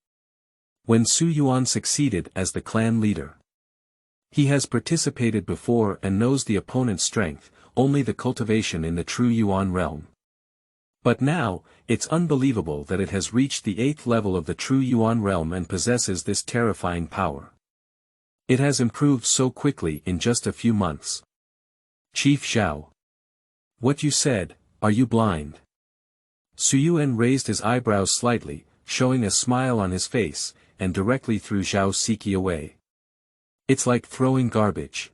When Su Yuan succeeded as the clan leader, he has participated before and knows the opponent's strength, only the cultivation in the true Yuan realm. But now, it's unbelievable that it has reached the 8th level of the true Yuan realm and possesses this terrifying power. It has improved so quickly in just a few months. Chief Zhao. What you said, are you blind? Su Yuan raised his eyebrows slightly, showing a smile on his face, and directly threw Zhao Siki away. It's like throwing garbage.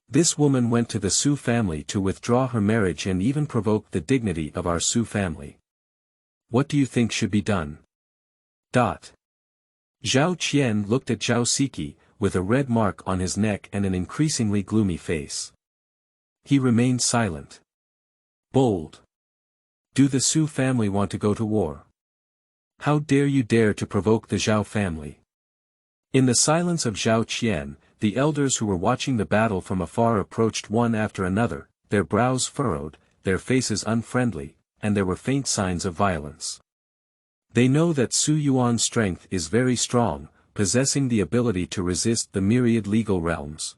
This woman went to the Su family to withdraw her marriage and even provoked the dignity of our Su family. What do you think should be done? Zhao Qian looked at Zhao Siki, with a red mark on his neck and an increasingly gloomy face. He remained silent. Bold. Do the Su family want to go to war? How dare you dare to provoke the Zhao family? In the silence of Zhao Qian, the elders who were watching the battle from afar approached one after another, their brows furrowed, their faces unfriendly, and there were faint signs of violence. They know that Su Yuan's strength is very strong, possessing the ability to resist the myriad legal realms.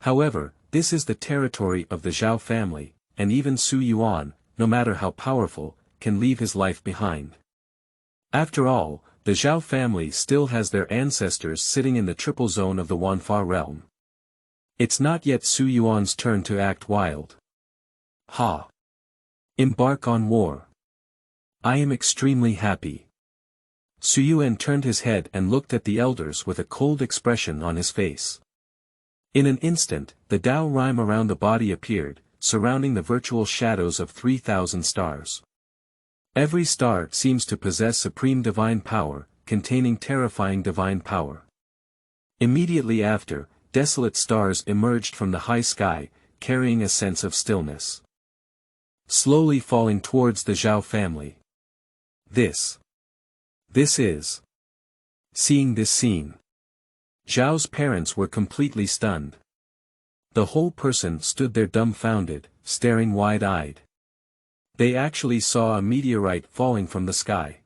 However, this is the territory of the Zhao family, and even Su Yuan, no matter how powerful, can leave his life behind. After all, the Zhao family still has their ancestors sitting in the triple zone of the Wanfa realm. It's not yet Su Yuan's turn to act wild. Ha! Embark on war. I am extremely happy. Su Yuan turned his head and looked at the elders with a cold expression on his face. In an instant, the Tao rhyme around the body appeared, surrounding the virtual shadows of 3,000 stars. Every star seems to possess supreme divine power, containing terrifying divine power. Immediately after, desolate stars emerged from the high sky, carrying a sense of stillness. Slowly falling towards the Zhao family. This is. Seeing this scene, Zhao's parents were completely stunned. The whole person stood there dumbfounded, staring wide-eyed. They actually saw a meteorite falling from the sky.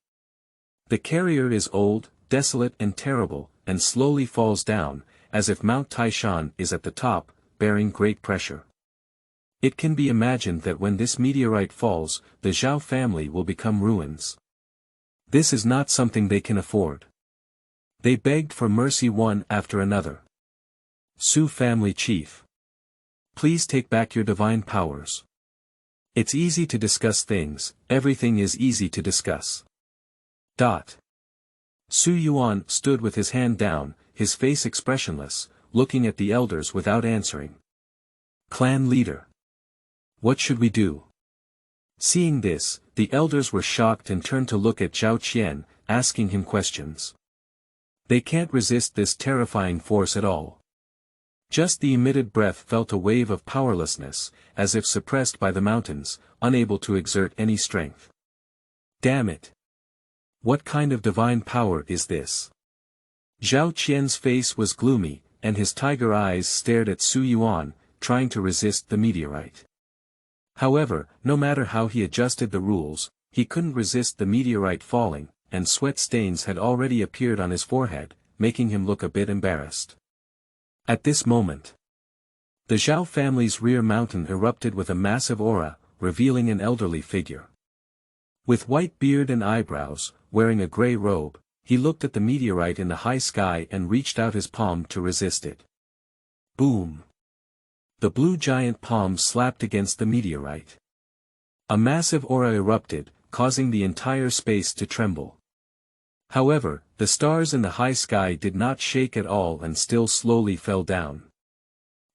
The carrier is old, desolate and terrible, and slowly falls down, as if Mount Taishan is at the top, bearing great pressure. It can be imagined that when this meteorite falls, the Zhao family will become ruins. This is not something they can afford. They begged for mercy one after another. Su family chief. Please take back your divine powers. It's easy to discuss things, everything is easy to discuss. Su Yuan stood with his hand down, his face expressionless, looking at the elders without answering. Clan leader. What should we do? Seeing this, the elders were shocked and turned to look at Zhao Qian, asking him questions. They can't resist this terrifying force at all. Just the emitted breath felt a wave of powerlessness, as if suppressed by the mountains, unable to exert any strength. Damn it! What kind of divine power is this? Zhao Qian's face was gloomy, and his tiger eyes stared at Su Yuan, trying to resist the meteorite. However, no matter how he adjusted the rules, he couldn't resist the meteorite falling, and sweat stains had already appeared on his forehead, making him look a bit embarrassed. At this moment, the Zhao family's rear mountain erupted with a massive aura, revealing an elderly figure. With white beard and eyebrows, wearing a grey robe, he looked at the meteorite in the high sky and reached out his palm to resist it. Boom! The blue giant palm slapped against the meteorite. A massive aura erupted, causing the entire space to tremble. However, the stars in the high sky did not shake at all and still slowly fell down.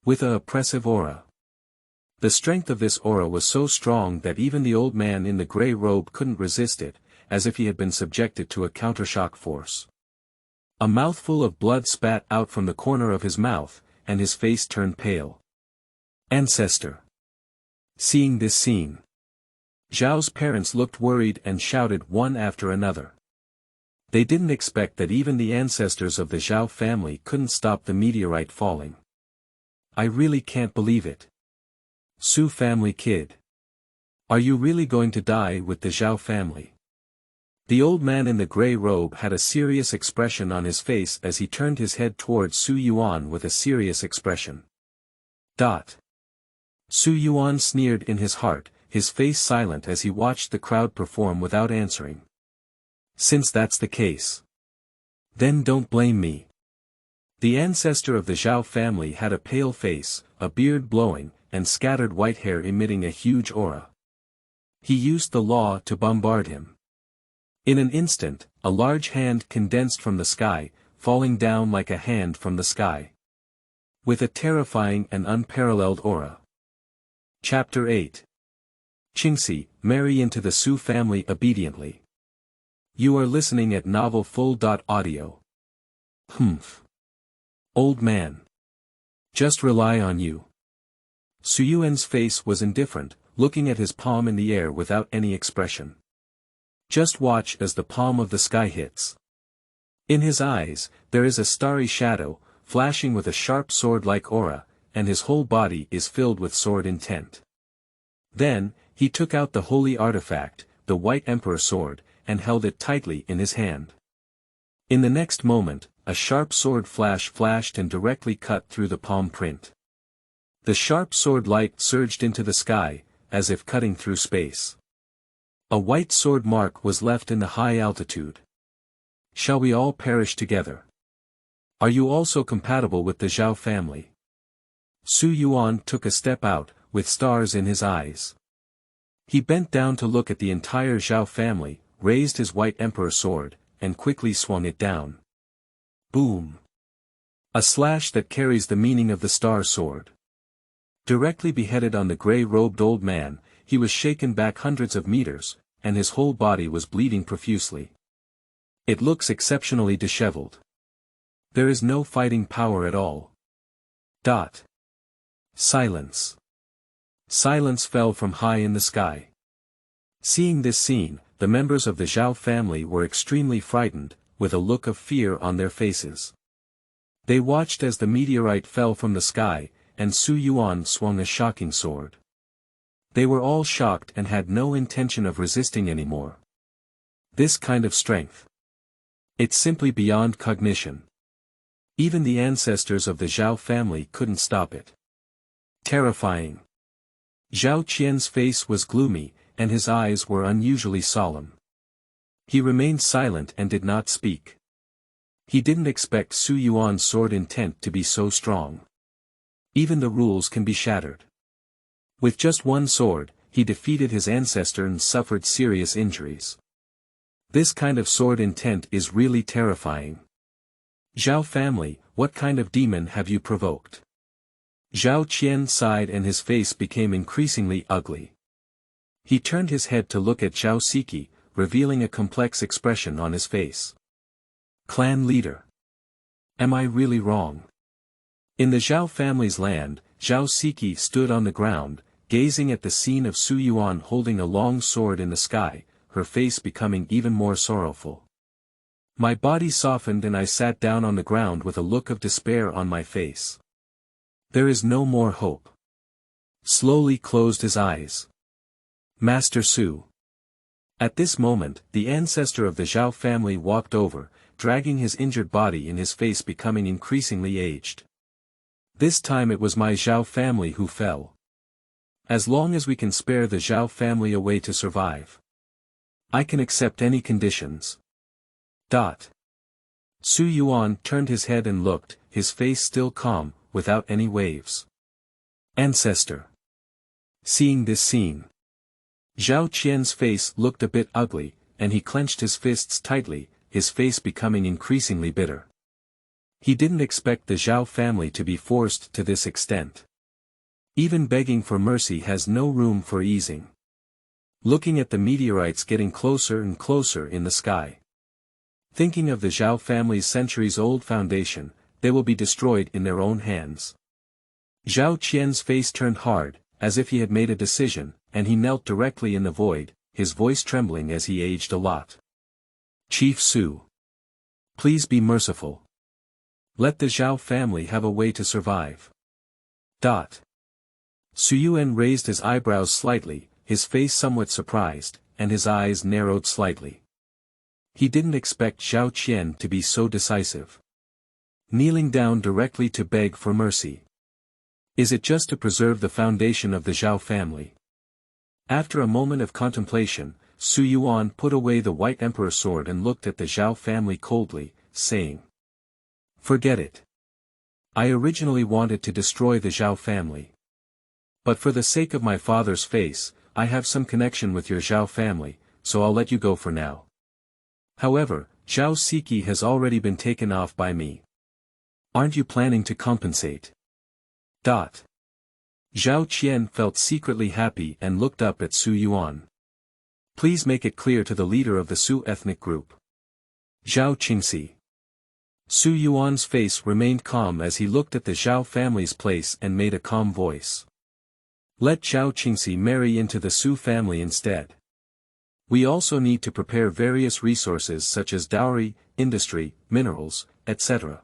With an oppressive aura. The strength of this aura was so strong that even the old man in the grey robe couldn't resist it, as if he had been subjected to a countershock force. A mouthful of blood spat out from the corner of his mouth, and his face turned pale. Ancestor. Seeing this scene, Zhao's parents looked worried and shouted one after another. They didn't expect that even the ancestors of the Zhao family couldn't stop the meteorite falling. I really can't believe it. Su family kid. Are you really going to die with the Zhao family? The old man in the grey robe had a serious expression on his face as he turned his head towards Su Yuan with a serious expression. Su Yuan sneered in his heart, his face silent as he watched the crowd perform without answering. Since that's the case, then don't blame me. The ancestor of the Zhao family had a pale face, a beard blowing, and scattered white hair emitting a huge aura. He used the law to bombard him. In an instant, a large hand condensed from the sky, falling down like a hand from the sky. With a terrifying and unparalleled aura. Chapter 8. Qingsi, marry into the Su family obediently. You are listening at Novel Full.audio. Humph. Old man. Just rely on you. Su Yuan's face was indifferent, looking at his palm in the air without any expression. Just watch as the palm of the sky hits. In his eyes, there is a starry shadow, flashing with a sharp sword-like aura, and his whole body is filled with sword intent. Then, he took out the holy artifact, the White Emperor sword, and held it tightly in his hand. In the next moment, a sharp sword flashed and directly cut through the palm print. The sharp sword light surged into the sky, as if cutting through space. A white sword mark was left in the high altitude. Shall we all perish together? Are you also compatible with the Zhao family? Su Yuan took a step out, with stars in his eyes. He bent down to look at the entire Zhao family, raised his White Emperor sword, and quickly swung it down. Boom! A slash that carries the meaning of the star sword. Directly beheaded on the grey-robed old man, he was shaken back hundreds of meters, and his whole body was bleeding profusely. It looks exceptionally disheveled. There is no fighting power at all. Silence. Silence fell from high in the sky. Seeing this scene, the members of the Zhao family were extremely frightened, with a look of fear on their faces. They watched as the meteorite fell from the sky, and Su Yuan swung a shocking sword. They were all shocked and had no intention of resisting anymore. This kind of strength. It's simply beyond cognition. Even the ancestors of the Zhao family couldn't stop it. Terrifying. Zhao Qian's face was gloomy, and his eyes were unusually solemn. He remained silent and did not speak. He didn't expect Su Yuan's sword intent to be so strong. Even the rules can be shattered. With just one sword, he defeated his ancestor and suffered serious injuries. This kind of sword intent is really terrifying. Zhao family, what kind of demon have you provoked? Zhao Qian sighed and his face became increasingly ugly. He turned his head to look at Zhao Siki, revealing a complex expression on his face. Clan leader. Am I really wrong? In the Zhao family's land, Zhao Siki stood on the ground, gazing at the scene of Su Yuan holding a long sword in the sky, her face becoming even more sorrowful. My body softened and I sat down on the ground with a look of despair on my face. There is no more hope. Slowly closed his eyes. Master Su. At this moment, the ancestor of the Zhao family walked over, dragging his injured body in his face becoming increasingly aged. This time it was my Zhao family who fell. As long as we can spare the Zhao family a way to survive. I can accept any conditions. Su Yuan turned his head and looked, his face still calm, without any waves. Ancestor. Seeing this scene. Zhao Qian's face looked a bit ugly, and he clenched his fists tightly, his face becoming increasingly bitter. He didn't expect the Zhao family to be forced to this extent. Even begging for mercy has no room for easing. Looking at the meteorites getting closer and closer in the sky. Thinking of the Zhao family's centuries-old foundation, they will be destroyed in their own hands. Zhao Qian's face turned hard, as if he had made a decision, and he knelt directly in the void, his voice trembling as he aged a lot. Chief Su. Please be merciful. Let the Zhao family have a way to survive. Su Yuan raised his eyebrows slightly, his face somewhat surprised, and his eyes narrowed slightly. He didn't expect Zhao Qian to be so decisive. Kneeling down directly to beg for mercy. Is it just to preserve the foundation of the Zhao family? After a moment of contemplation, Su Yuan put away the white emperor sword and looked at the Zhao family coldly, saying, Forget it. I originally wanted to destroy the Zhao family. But for the sake of my father's face, I have some connection with your Zhao family, so I'll let you go for now. However, Zhao Siki has already been taken off by me. Aren't you planning to compensate? Zhao Qian felt secretly happy and looked up at Su Yuan. Please make it clear to the leader of the Su ethnic group. Zhao Qingsi. Su Yuan's face remained calm as he looked at the Zhao family's place and made a calm voice. Let Zhao Qingsi marry into the Su family instead. We also need to prepare various resources such as dowry, industry, minerals, etc.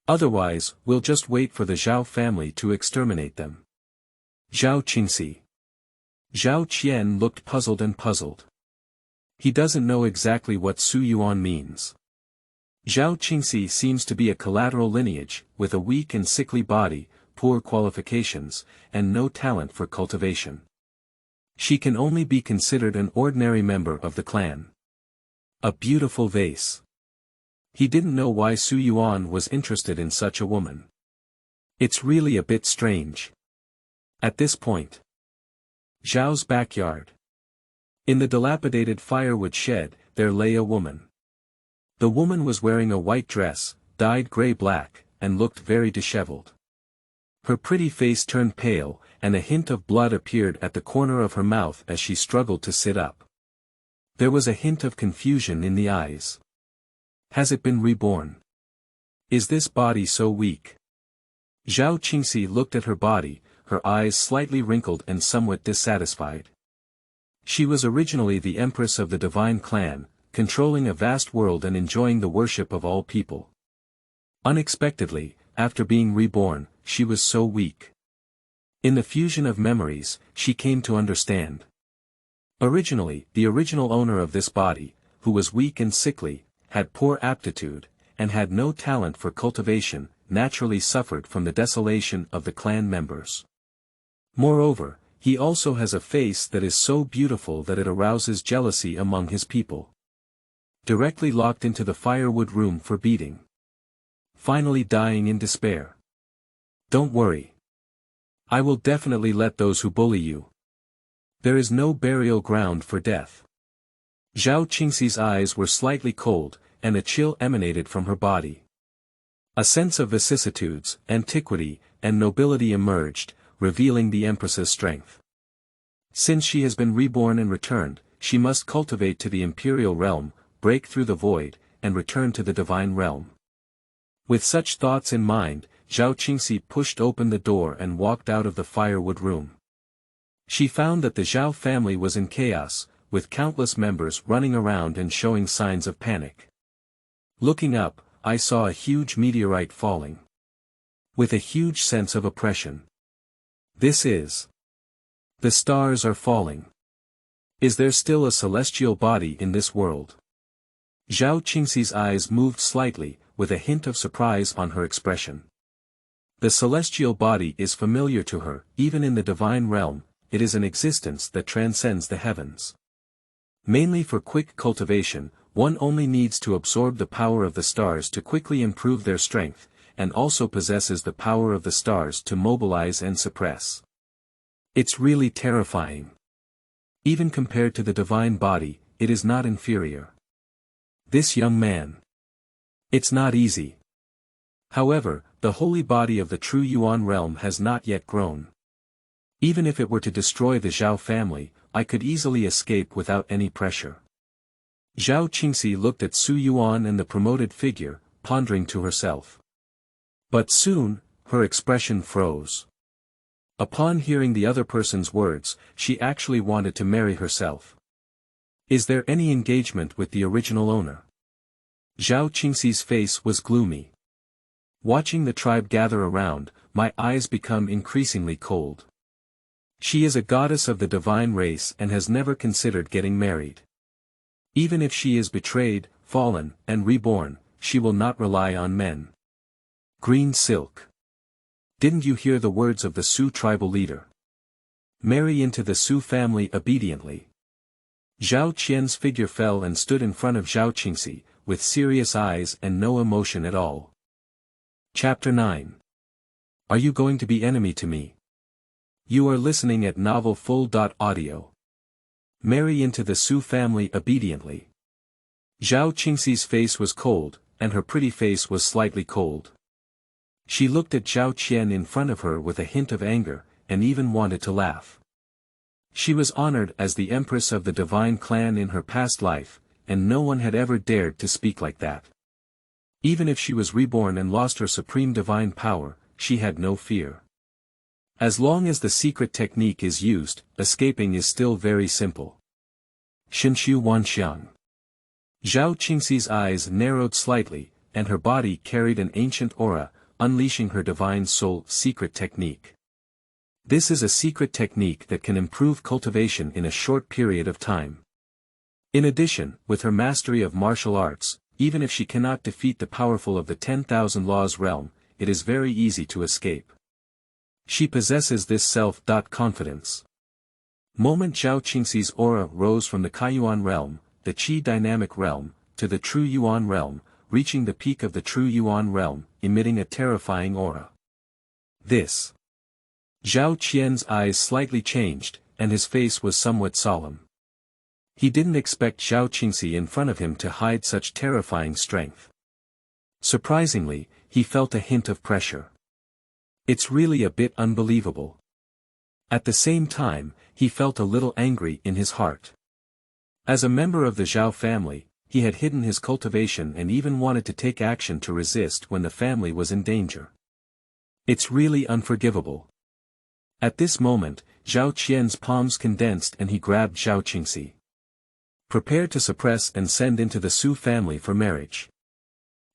Otherwise, we'll just wait for the Zhao family to exterminate them. Zhao Qingsi. Zhao Qian looked puzzled. He doesn't know exactly what Su Yuan means. Zhao Qingsi seems to be a collateral lineage, with a weak and sickly body, poor qualifications, and no talent for cultivation. She can only be considered an ordinary member of the clan. A beautiful vase. He didn't know why Su Yuan was interested in such a woman. It's really a bit strange. At this point. Zhao's backyard. In the dilapidated firewood shed, there lay a woman. The woman was wearing a white dress, dyed gray-black, and looked very disheveled. Her pretty face turned pale, and a hint of blood appeared at the corner of her mouth as she struggled to sit up. There was a hint of confusion in the eyes. Has it been reborn? Is this body so weak? Zhao Qingsi looked at her body, her eyes slightly wrinkled and somewhat dissatisfied. She was originally the empress of the divine clan, controlling a vast world and enjoying the worship of all people. Unexpectedly, after being reborn, she was so weak. In the fusion of memories, she came to understand. Originally, the original owner of this body, who was weak and sickly, had poor aptitude, and had no talent for cultivation, naturally suffered from the desolation of the clan members. Moreover, he also has a face that is so beautiful that it arouses jealousy among his people. Directly locked into the firewood room for beating. Finally dying in despair. Don't worry. I will definitely let those who bully you. There is no burial ground for death. Zhao Qingxi's eyes were slightly cold, and a chill emanated from her body. A sense of vicissitudes, antiquity, and nobility emerged, revealing the Empress's strength. Since she has been reborn and returned, she must cultivate to the imperial realm, break through the void, and return to the divine realm. With such thoughts in mind, Zhao Qingsi pushed open the door and walked out of the firewood room. She found that the Zhao family was in chaos, with countless members running around and showing signs of panic. Looking up, I saw a huge meteorite falling. With a huge sense of oppression. This is. The stars are falling. Is there still a celestial body in this world? Zhao Qingxi's eyes moved slightly, with a hint of surprise on her expression. The celestial body is familiar to her, even in the divine realm, it is an existence that transcends the heavens. Mainly for quick cultivation, one only needs to absorb the power of the stars to quickly improve their strength, and also possesses the power of the stars to mobilize and suppress. It's really terrifying. Even compared to the divine body, it is not inferior. This young man. It's not easy. However, the holy body of the true Yuan realm has not yet grown. Even if it were to destroy the Zhao family, I could easily escape without any pressure. Zhao Qingsi looked at Su Yuan and the promoted figure, pondering to herself. But soon, her expression froze. Upon hearing the other person's words, she actually wanted to marry herself. Is there any engagement with the original owner? Zhao Qingxi's face was gloomy. Watching the tribe gather around, my eyes become increasingly cold. She is a goddess of the divine race and has never considered getting married. Even if she is betrayed, fallen, and reborn, she will not rely on men. Green silk. Didn't you hear the words of the Su tribal leader? Marry into the Su family obediently. Zhao Qian's figure fell and stood in front of Zhao Qingsi, with serious eyes and no emotion at all. Chapter 9. Are you going to be enemy to me? You are listening at novelfull.audio. Marry into the Su family obediently. Zhao Qingxi's face was cold, and her pretty face was slightly cold. She looked at Zhao Qian in front of her with a hint of anger, and even wanted to laugh. She was honored as the empress of the divine clan in her past life, and no one had ever dared to speak like that. Even if she was reborn and lost her supreme divine power, she had no fear. As long as the secret technique is used, escaping is still very simple. Shinshu Wanxiang. Zhao Qingxi's eyes narrowed slightly, and her body carried an ancient aura, unleashing her divine soul secret technique. This is a secret technique that can improve cultivation in a short period of time. In addition, with her mastery of martial arts, even if she cannot defeat the powerful of the 10,000 laws realm, it is very easy to escape. She possesses this self-confidence. Moment Zhao Qingxi's aura rose from the Kaiyuan realm, the Qi dynamic realm, to the true Yuan realm, reaching the peak of the true Yuan realm, emitting a terrifying aura. This. Zhao Qian's eyes slightly changed, and his face was somewhat solemn. He didn't expect Zhao Qingsi in front of him to hide such terrifying strength. Surprisingly, he felt a hint of pressure. It's really a bit unbelievable. At the same time, he felt a little angry in his heart. As a member of the Zhao family, he had hidden his cultivation and even wanted to take action to resist when the family was in danger. It's really unforgivable. At this moment, Zhao Qian's palms condensed and he grabbed Zhao Qingsi. Prepared to suppress and send into the Su family for marriage.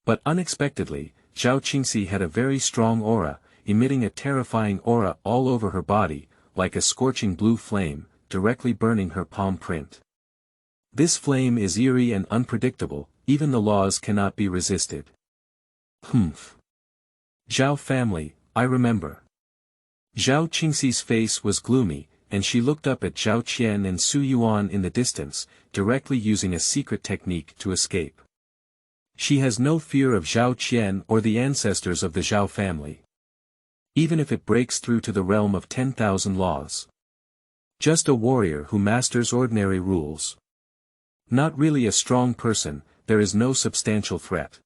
But unexpectedly, Zhao Qingsi had a very strong aura, emitting a terrifying aura all over her body, like a scorching blue flame, directly burning her palm print. This flame is eerie and unpredictable, even the laws cannot be resisted. Humph. Zhao family, I remember. Zhao Qingxi's face was gloomy, and she looked up at Zhao Qian and Su Yuan in the distance, directly using a secret technique to escape. She has no fear of Zhao Qian or the ancestors of the Zhao family. Even if it breaks through to the realm of 10,000 laws. Just a warrior who masters ordinary rules. Not really a strong person, there is no substantial threat.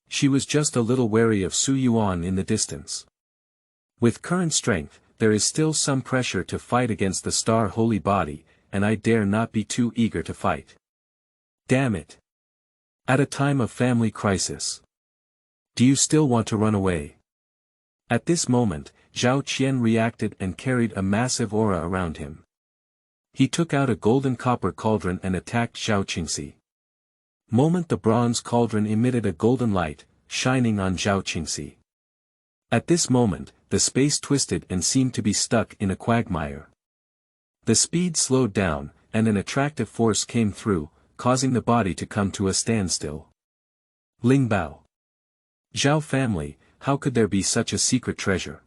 She was just a little wary of Su Yuan in the distance. With current strength, there is still some pressure to fight against the star holy body, and I dare not be too eager to fight. Damn it. At a time of family crisis. Do you still want to run away? At this moment, Zhao Qian reacted and carried a massive aura around him. He took out a golden copper cauldron and attacked Zhao Qingsi. Moment the bronze cauldron emitted a golden light, shining on Zhao Qingsi. At this moment, the space twisted and seemed to be stuck in a quagmire. The speed slowed down, and an attractive force came through, causing the body to come to a standstill. Ling Bao. Zhao family, how could there be such a secret treasure?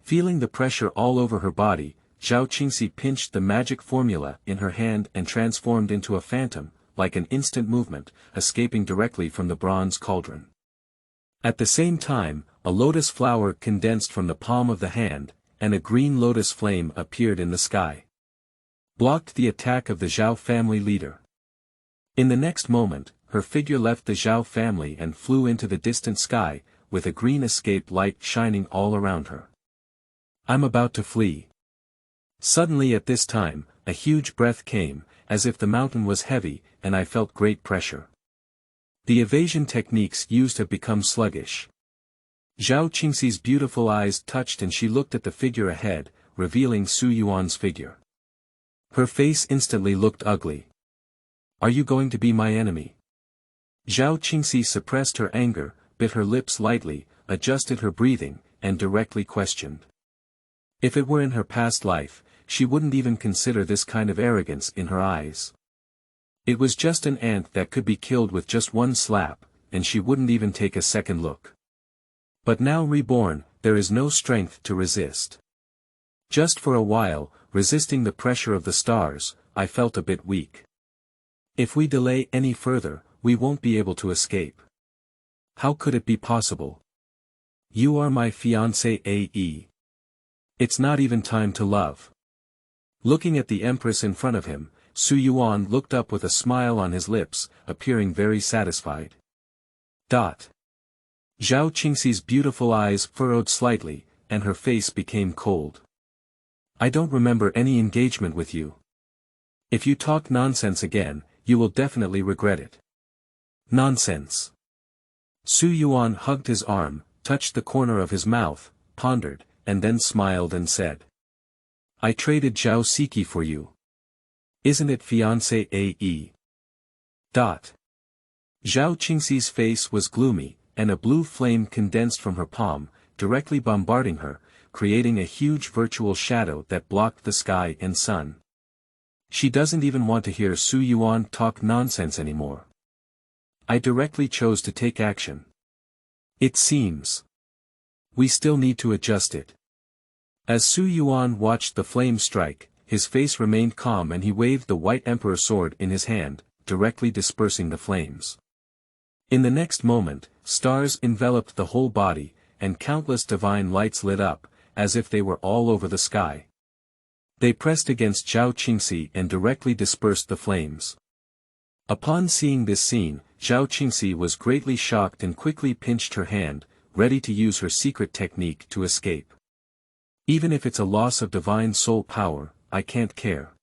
Feeling the pressure all over her body, Zhao Qingsi pinched the magic formula in her hand and transformed into a phantom, like an instant movement, escaping directly from the bronze cauldron. At the same time, a lotus flower condensed from the palm of the hand, and a green lotus flame appeared in the sky. Blocked the attack of the Zhao family leader. In the next moment, her figure left the Zhao family and flew into the distant sky, with a green escape light shining all around her. I'm about to flee. Suddenly at this time, a huge breath came, as if the mountain was heavy, and I felt great pressure. The evasion techniques used have become sluggish. Zhao Qingxi's beautiful eyes touched and she looked at the figure ahead, revealing Su Yuan's figure. Her face instantly looked ugly. Are you going to be my enemy? Zhao Qingsi suppressed her anger, bit her lips lightly, adjusted her breathing, and directly questioned. If it were in her past life, she wouldn't even consider this kind of arrogance in her eyes. It was just an ant that could be killed with just one slap, and she wouldn't even take a second look. But now reborn, there is no strength to resist. Just for a while, resisting the pressure of the stars, I felt a bit weak. If we delay any further, we won't be able to escape. How could it be possible? You are my fiancé AE. It's not even time to love. Looking at the Empress in front of him, Su Yuan looked up with a smile on his lips, appearing very satisfied. Zhao Qingxi's beautiful eyes furrowed slightly, and her face became cold. I don't remember any engagement with you. If you talk nonsense again, you will definitely regret it. Nonsense. Su Yuan hugged his arm, touched the corner of his mouth, pondered, and then smiled and said. I traded Zhao Siki for you. Isn't it fiancé AE? Zhao Qingxi's face was gloomy, and a blue flame condensed from her palm, directly bombarding her, creating a huge virtual shadow that blocked the sky and sun. She doesn't even want to hear Su Yuan talk nonsense anymore. I directly chose to take action. It seems. We still need to adjust it. As Su Yuan watched the flame strike, his face remained calm and he waved the white emperor sword in his hand, directly dispersing the flames. In the next moment, stars enveloped the whole body, and countless divine lights lit up, as if they were all over the sky. They pressed against Zhao Qingsi and directly dispersed the flames. Upon seeing this scene, Zhao Qingsi was greatly shocked and quickly pinched her hand, ready to use her secret technique to escape. Even if it's a loss of divine soul power, I can't care.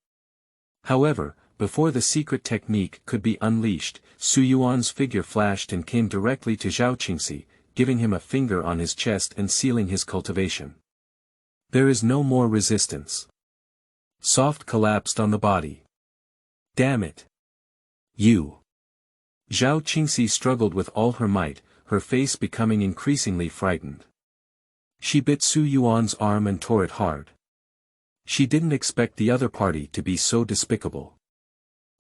However, before the secret technique could be unleashed, Su Yuan's figure flashed and came directly to Zhao Qingsi, giving him a finger on his chest and sealing his cultivation. There is no more resistance. Soft collapsed on the body. Damn it. You. Zhao Qingsi struggled with all her might, her face becoming increasingly frightened. She bit Su Yuan's arm and tore it hard. She didn't expect the other party to be so despicable.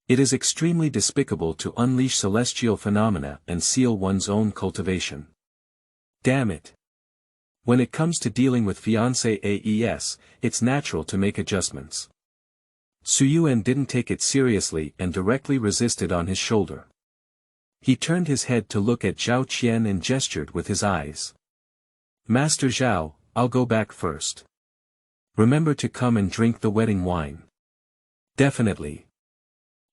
It is extremely despicable to unleash celestial phenomena and seal one's own cultivation. Damn it. When it comes to dealing with fiancé AES, it's natural to make adjustments. Su Yuan didn't take it seriously and directly resisted on his shoulder. He turned his head to look at Zhao Qian and gestured with his eyes. Master Zhao, I'll go back first. Remember to come and drink the wedding wine. Definitely.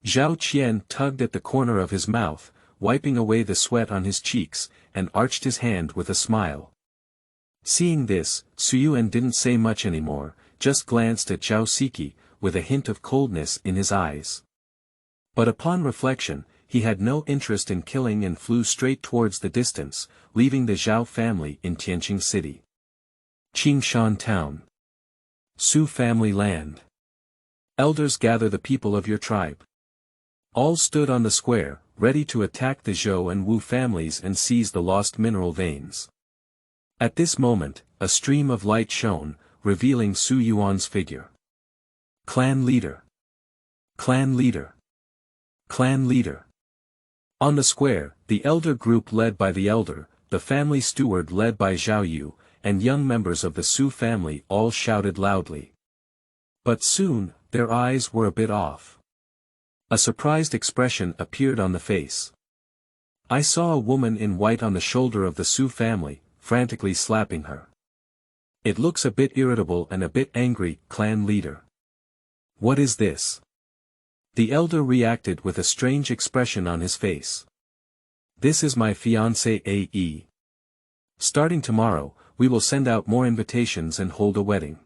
Zhao Qian tugged at the corner of his mouth, wiping away the sweat on his cheeks, and arched his hand with a smile. Seeing this, Su Yuan didn't say much anymore, just glanced at Zhao Siki, with a hint of coldness in his eyes. But upon reflection, he had no interest in killing and flew straight towards the distance, leaving the Zhao family in Tianqing City. Qingshan Town. Su family land. Elders, gather the people of your tribe. All stood on the square, ready to attack the Zhou and Wu families and seize the lost mineral veins. At this moment, a stream of light shone, revealing Su Yuan's figure. Clan leader. Clan leader. Clan leader. On the square, the elder group led by the elder, the family steward led by Zhao Yu, and young members of the Su family all shouted loudly. But soon, their eyes were a bit off. A surprised expression appeared on the face. I saw a woman in white on the shoulder of the Su family, frantically slapping her. It looks a bit irritable and a bit angry, clan leader. What is this? The elder reacted with a strange expression on his face. This is my fiancé AE. Starting tomorrow, we will send out more invitations and hold a wedding.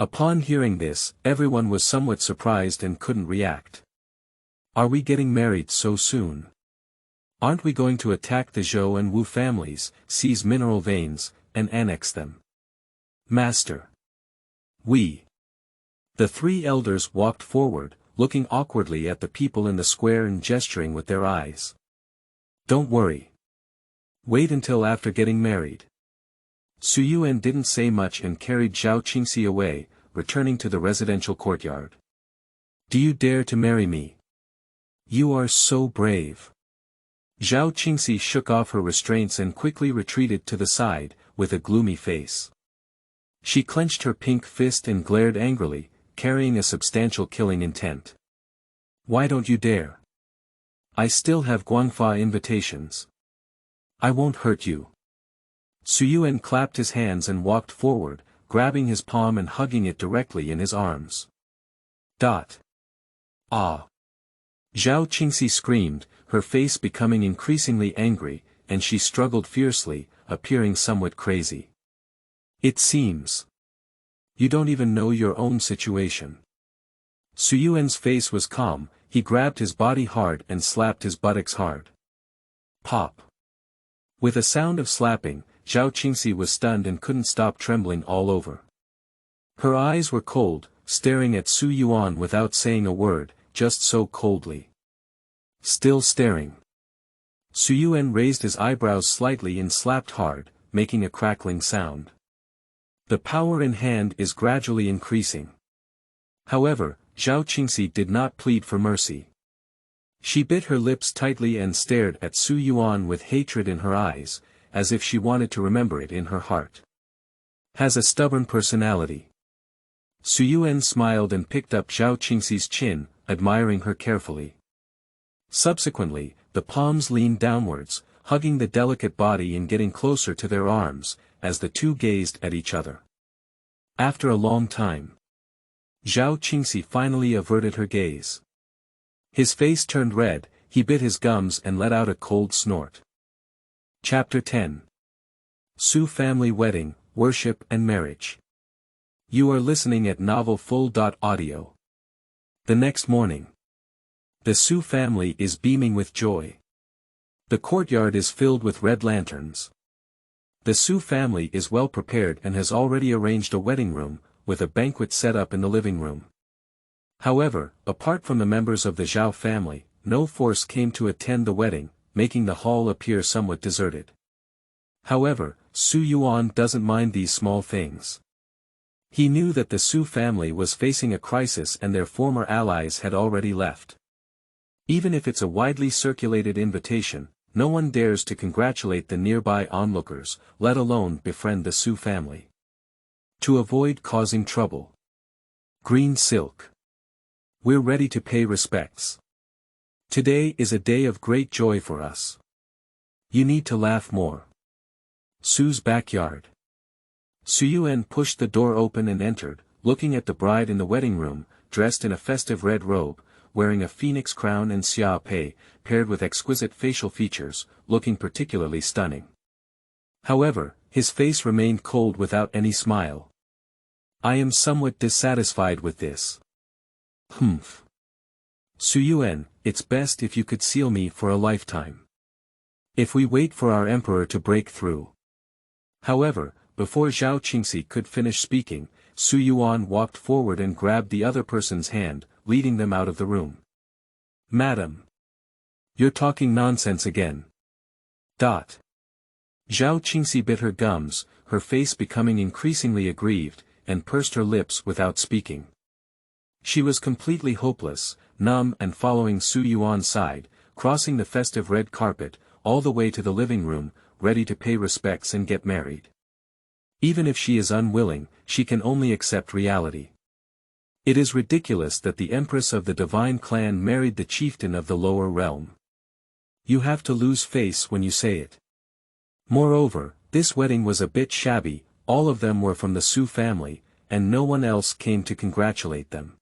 Upon hearing this, everyone was somewhat surprised and couldn't react. Are we getting married so soon? Aren't we going to attack the Zhou and Wu families, seize mineral veins, and annex them? Master. We. The three elders walked forward, looking awkwardly at the people in the square and gesturing with their eyes. Don't worry. Wait until after getting married. Su Yuan didn't say much and carried Zhao Qingsi away, returning to the residential courtyard. Do you dare to marry me? You are so brave. Zhao Qingsi shook off her restraints and quickly retreated to the side, with a gloomy face. She clenched her pink fist and glared angrily, carrying a substantial killing intent. Why don't you dare? I still have Guangfa invitations. I won't hurt you. Su Yuan clapped his hands and walked forward, grabbing his palm and hugging it directly in his arms. Ah! Zhao Qingsi screamed, her face becoming increasingly angry, and she struggled fiercely, appearing somewhat crazy. It seems. You don't even know your own situation. Su Yuan's face was calm, he grabbed his body hard and slapped his buttocks hard. Pop. With a sound of slapping, Zhao Qingsi was stunned and couldn't stop trembling all over. Her eyes were cold, staring at Su Yuan without saying a word, just so coldly. Still staring. Su Yuan raised his eyebrows slightly and slapped hard, making a crackling sound. The power in hand is gradually increasing. However, Zhao Qingsi did not plead for mercy. She bit her lips tightly and stared at Su Yuan with hatred in her eyes, as if she wanted to remember it in her heart. Has a stubborn personality. Su Yuan smiled and picked up Zhao Qingsi's chin, admiring her carefully. Subsequently, the palms leaned downwards, hugging the delicate body and getting closer to their arms, as the two gazed at each other. After a long time, Zhao Qingsi finally averted her gaze. His face turned red, he bit his gums and let out a cold snort. Chapter 10. Su Family Wedding, Worship and Marriage. You are listening at novelfull.audio. The next morning, the Su family is beaming with joy. The courtyard is filled with red lanterns. The Su family is well prepared and has already arranged a wedding room, with a banquet set up in the living room. However, apart from the members of the Zhao family, no force came to attend the wedding, making the hall appear somewhat deserted. However, Su Yuan doesn't mind these small things. He knew that the Su family was facing a crisis and their former allies had already left. Even if it's a widely circulated invitation, no one dares to congratulate the nearby onlookers, let alone befriend the Su family. To avoid causing trouble. Green silk. We're ready to pay respects. Today is a day of great joy for us. You need to laugh more. Su's backyard. Su Yuan pushed the door open and entered, looking at the bride in the wedding room, dressed in a festive red robe, wearing a phoenix crown and xia pei, paired with exquisite facial features, looking particularly stunning. However, his face remained cold without any smile. I am somewhat dissatisfied with this. Humph. Su Yuan, it's best if you could seal me for a lifetime. If we wait for our emperor to break through. However, before Zhao Qingsi could finish speaking, Su Yuan walked forward and grabbed the other person's hand, leading them out of the room. Madam. You're talking nonsense again. Zhao Qingsi bit her gums, her face becoming increasingly aggrieved, and pursed her lips without speaking. She was completely hopeless, numb and following Su Yuan's side, crossing the festive red carpet, all the way to the living room, ready to pay respects and get married. Even if she is unwilling, she can only accept reality. It is ridiculous that the Empress of the Divine Clan married the chieftain of the lower realm. You have to lose face when you say it. Moreover, this wedding was a bit shabby, all of them were from the Su family, and no one else came to congratulate them.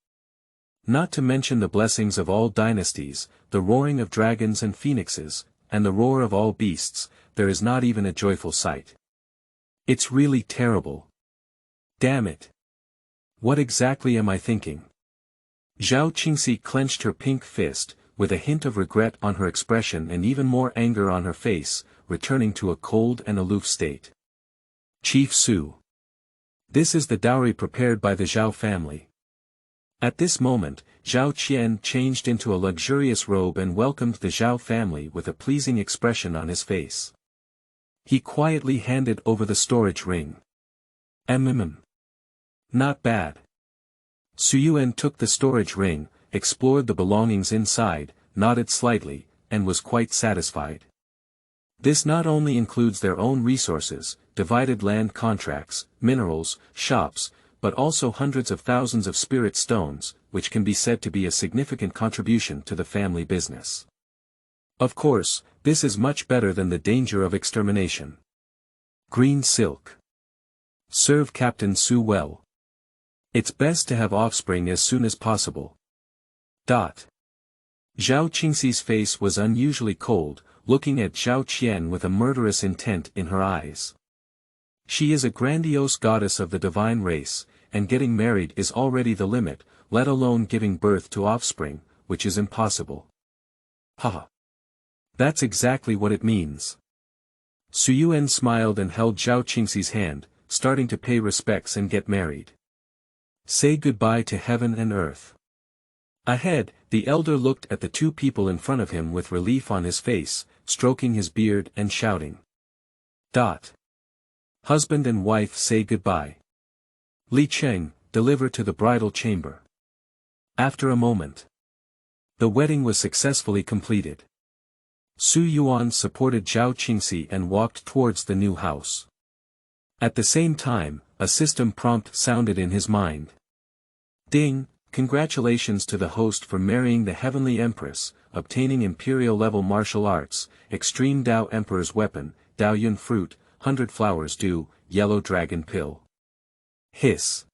Not to mention the blessings of all dynasties, the roaring of dragons and phoenixes, and the roar of all beasts, there is not even a joyful sight. It's really terrible. Damn it. What exactly am I thinking? Zhao Qingsi clenched her pink fist, with a hint of regret on her expression and even more anger on her face, returning to a cold and aloof state. Chief Su. This is the dowry prepared by the Zhao family. At this moment, Zhao Qian changed into a luxurious robe and welcomed the Zhao family with a pleasing expression on his face. He quietly handed over the storage ring. Not bad. Su Yuan took the storage ring, explored the belongings inside, nodded slightly, and was quite satisfied. This not only includes their own resources, divided land contracts, minerals, shops, but also hundreds of thousands of spirit stones, which can be said to be a significant contribution to the family business. Of course, this is much better than the danger of extermination. Green silk. Serve Captain Su well. It's best to have offspring as soon as possible. Zhao Qingsi's face was unusually cold, looking at Zhao Qian with a murderous intent in her eyes. She is a grandiose goddess of the divine race, and getting married is already the limit, let alone giving birth to offspring, which is impossible. Haha. That's exactly what it means. Su Yuan smiled and held Zhao Qingsi's hand, starting to pay respects and get married. Say goodbye to heaven and earth. Ahead, the elder looked at the two people in front of him with relief on his face, stroking his beard and shouting. Husband and wife say goodbye. Li Cheng, deliver to the bridal chamber. After a moment, the wedding was successfully completed. Su Yuan supported Zhao Qingsi and walked towards the new house. At the same time, a system prompt sounded in his mind. Ding, congratulations to the host for marrying the Heavenly Empress, obtaining imperial level martial arts, extreme Dao Emperor's weapon, Dao Yun fruit, 100 flowers dew, yellow dragon pill. Hiss.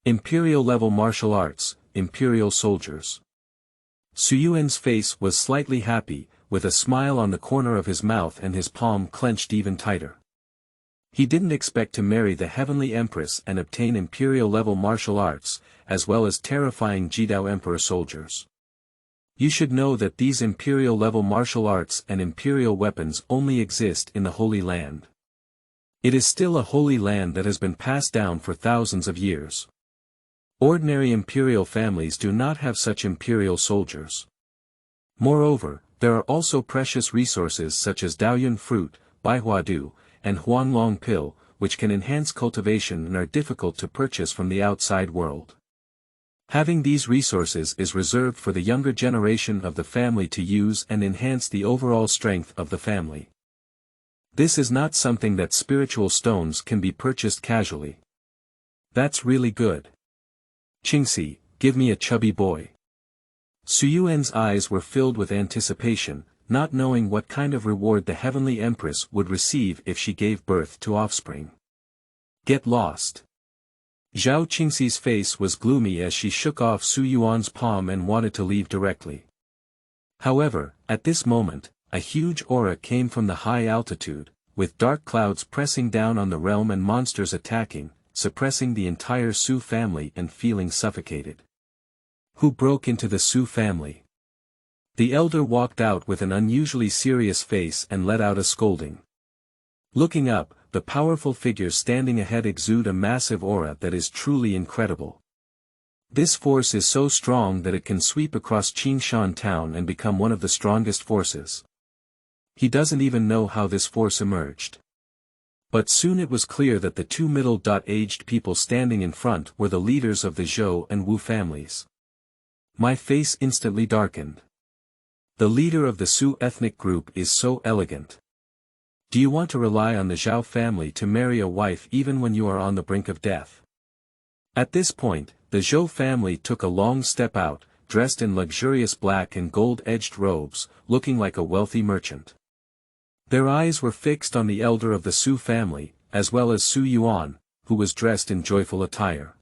Imperial level martial arts, imperial soldiers. Su Yuan's face was slightly happy, with a smile on the corner of his mouth and his palm clenched even tighter. He didn't expect to marry the Heavenly Empress and obtain imperial-level martial arts, as well as terrifying Zhao Emperor soldiers. You should know that these imperial-level martial arts and imperial weapons only exist in the Holy Land. It is still a holy land that has been passed down for thousands of years. Ordinary imperial families do not have such imperial soldiers. Moreover, there are also precious resources such as Daoyuan fruit, Baihuadu, and Huanglong pill, which can enhance cultivation and are difficult to purchase from the outside world. Having these resources is reserved for the younger generation of the family to use and enhance the overall strength of the family. This is not something that spiritual stones can be purchased casually. That's really good. Qingsi, give me a chubby boy. Suyuan's eyes were filled with anticipation, not knowing what kind of reward the Heavenly Empress would receive if she gave birth to offspring. Get lost. Zhao Qingsi's face was gloomy as she shook off Su Yuan's palm and wanted to leave directly. However, at this moment, a huge aura came from the high altitude, with dark clouds pressing down on the realm and monsters attacking, suppressing the entire Su family and feeling suffocated. Who broke into the Su family? The elder walked out with an unusually serious face and let out a scolding. Looking up, the powerful figure standing ahead exude a massive aura that is truly incredible. This force is so strong that it can sweep across Qingshan town and become one of the strongest forces. He doesn't even know how this force emerged. But soon it was clear that the two middle-aged people standing in front were the leaders of the Zhou and Wu families. My face instantly darkened. The leader of the Su ethnic group is so elegant. Do you want to rely on the Zhao family to marry a wife even when you are on the brink of death? At this point, the Zhou family took a long step out, dressed in luxurious black and gold-edged robes, looking like a wealthy merchant. Their eyes were fixed on the elder of the Su family, as well as Su Yuan, who was dressed in joyful attire.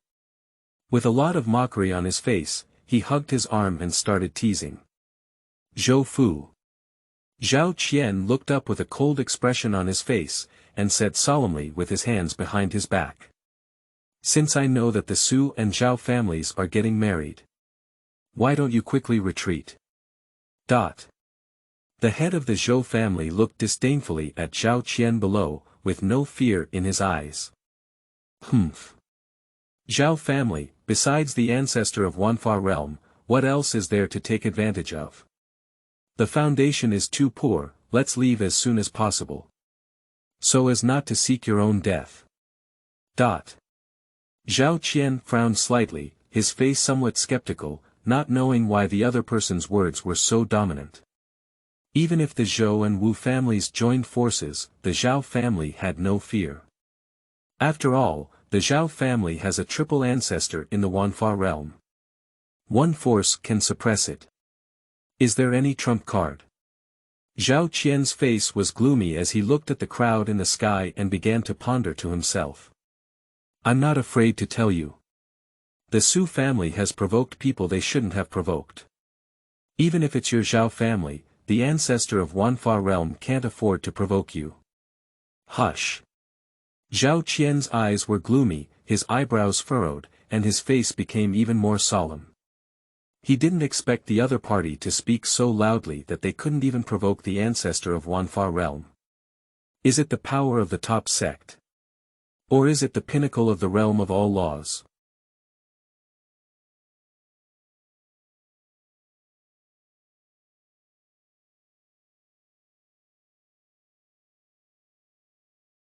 With a lot of mockery on his face, he hugged his arm and started teasing. Zhou Fu. Zhao Qian looked up with a cold expression on his face, and said solemnly with his hands behind his back. Since I know that the Su and Zhao families are getting married, why don't you quickly retreat? The head of the Zhou family looked disdainfully at Zhao Qian below, with no fear in his eyes. Humph. Zhao family, besides the ancestor of Wanfa realm, what else is there to take advantage of? The foundation is too poor, let's leave as soon as possible. So as not to seek your own death. Zhao Qian frowned slightly, his face somewhat skeptical, not knowing why the other person's words were so dominant. Even if the Zhou and Wu families joined forces, the Zhao family had no fear. After all, the Zhao family has a triple ancestor in the Wanfa realm. One force can suppress it. Is there any trump card? Zhao Qian's face was gloomy as he looked at the crowd in the sky and began to ponder to himself. I'm not afraid to tell you. The Su family has provoked people they shouldn't have provoked. Even if it's your Zhao family, the ancestor of Wanfa realm can't afford to provoke you. Hush. Zhao Qian's eyes were gloomy, his eyebrows furrowed, and his face became even more solemn. He didn't expect the other party to speak so loudly that they couldn't even provoke the ancestor of Wanfa realm. Is it the power of the top sect? Or is it the pinnacle of the realm of all laws?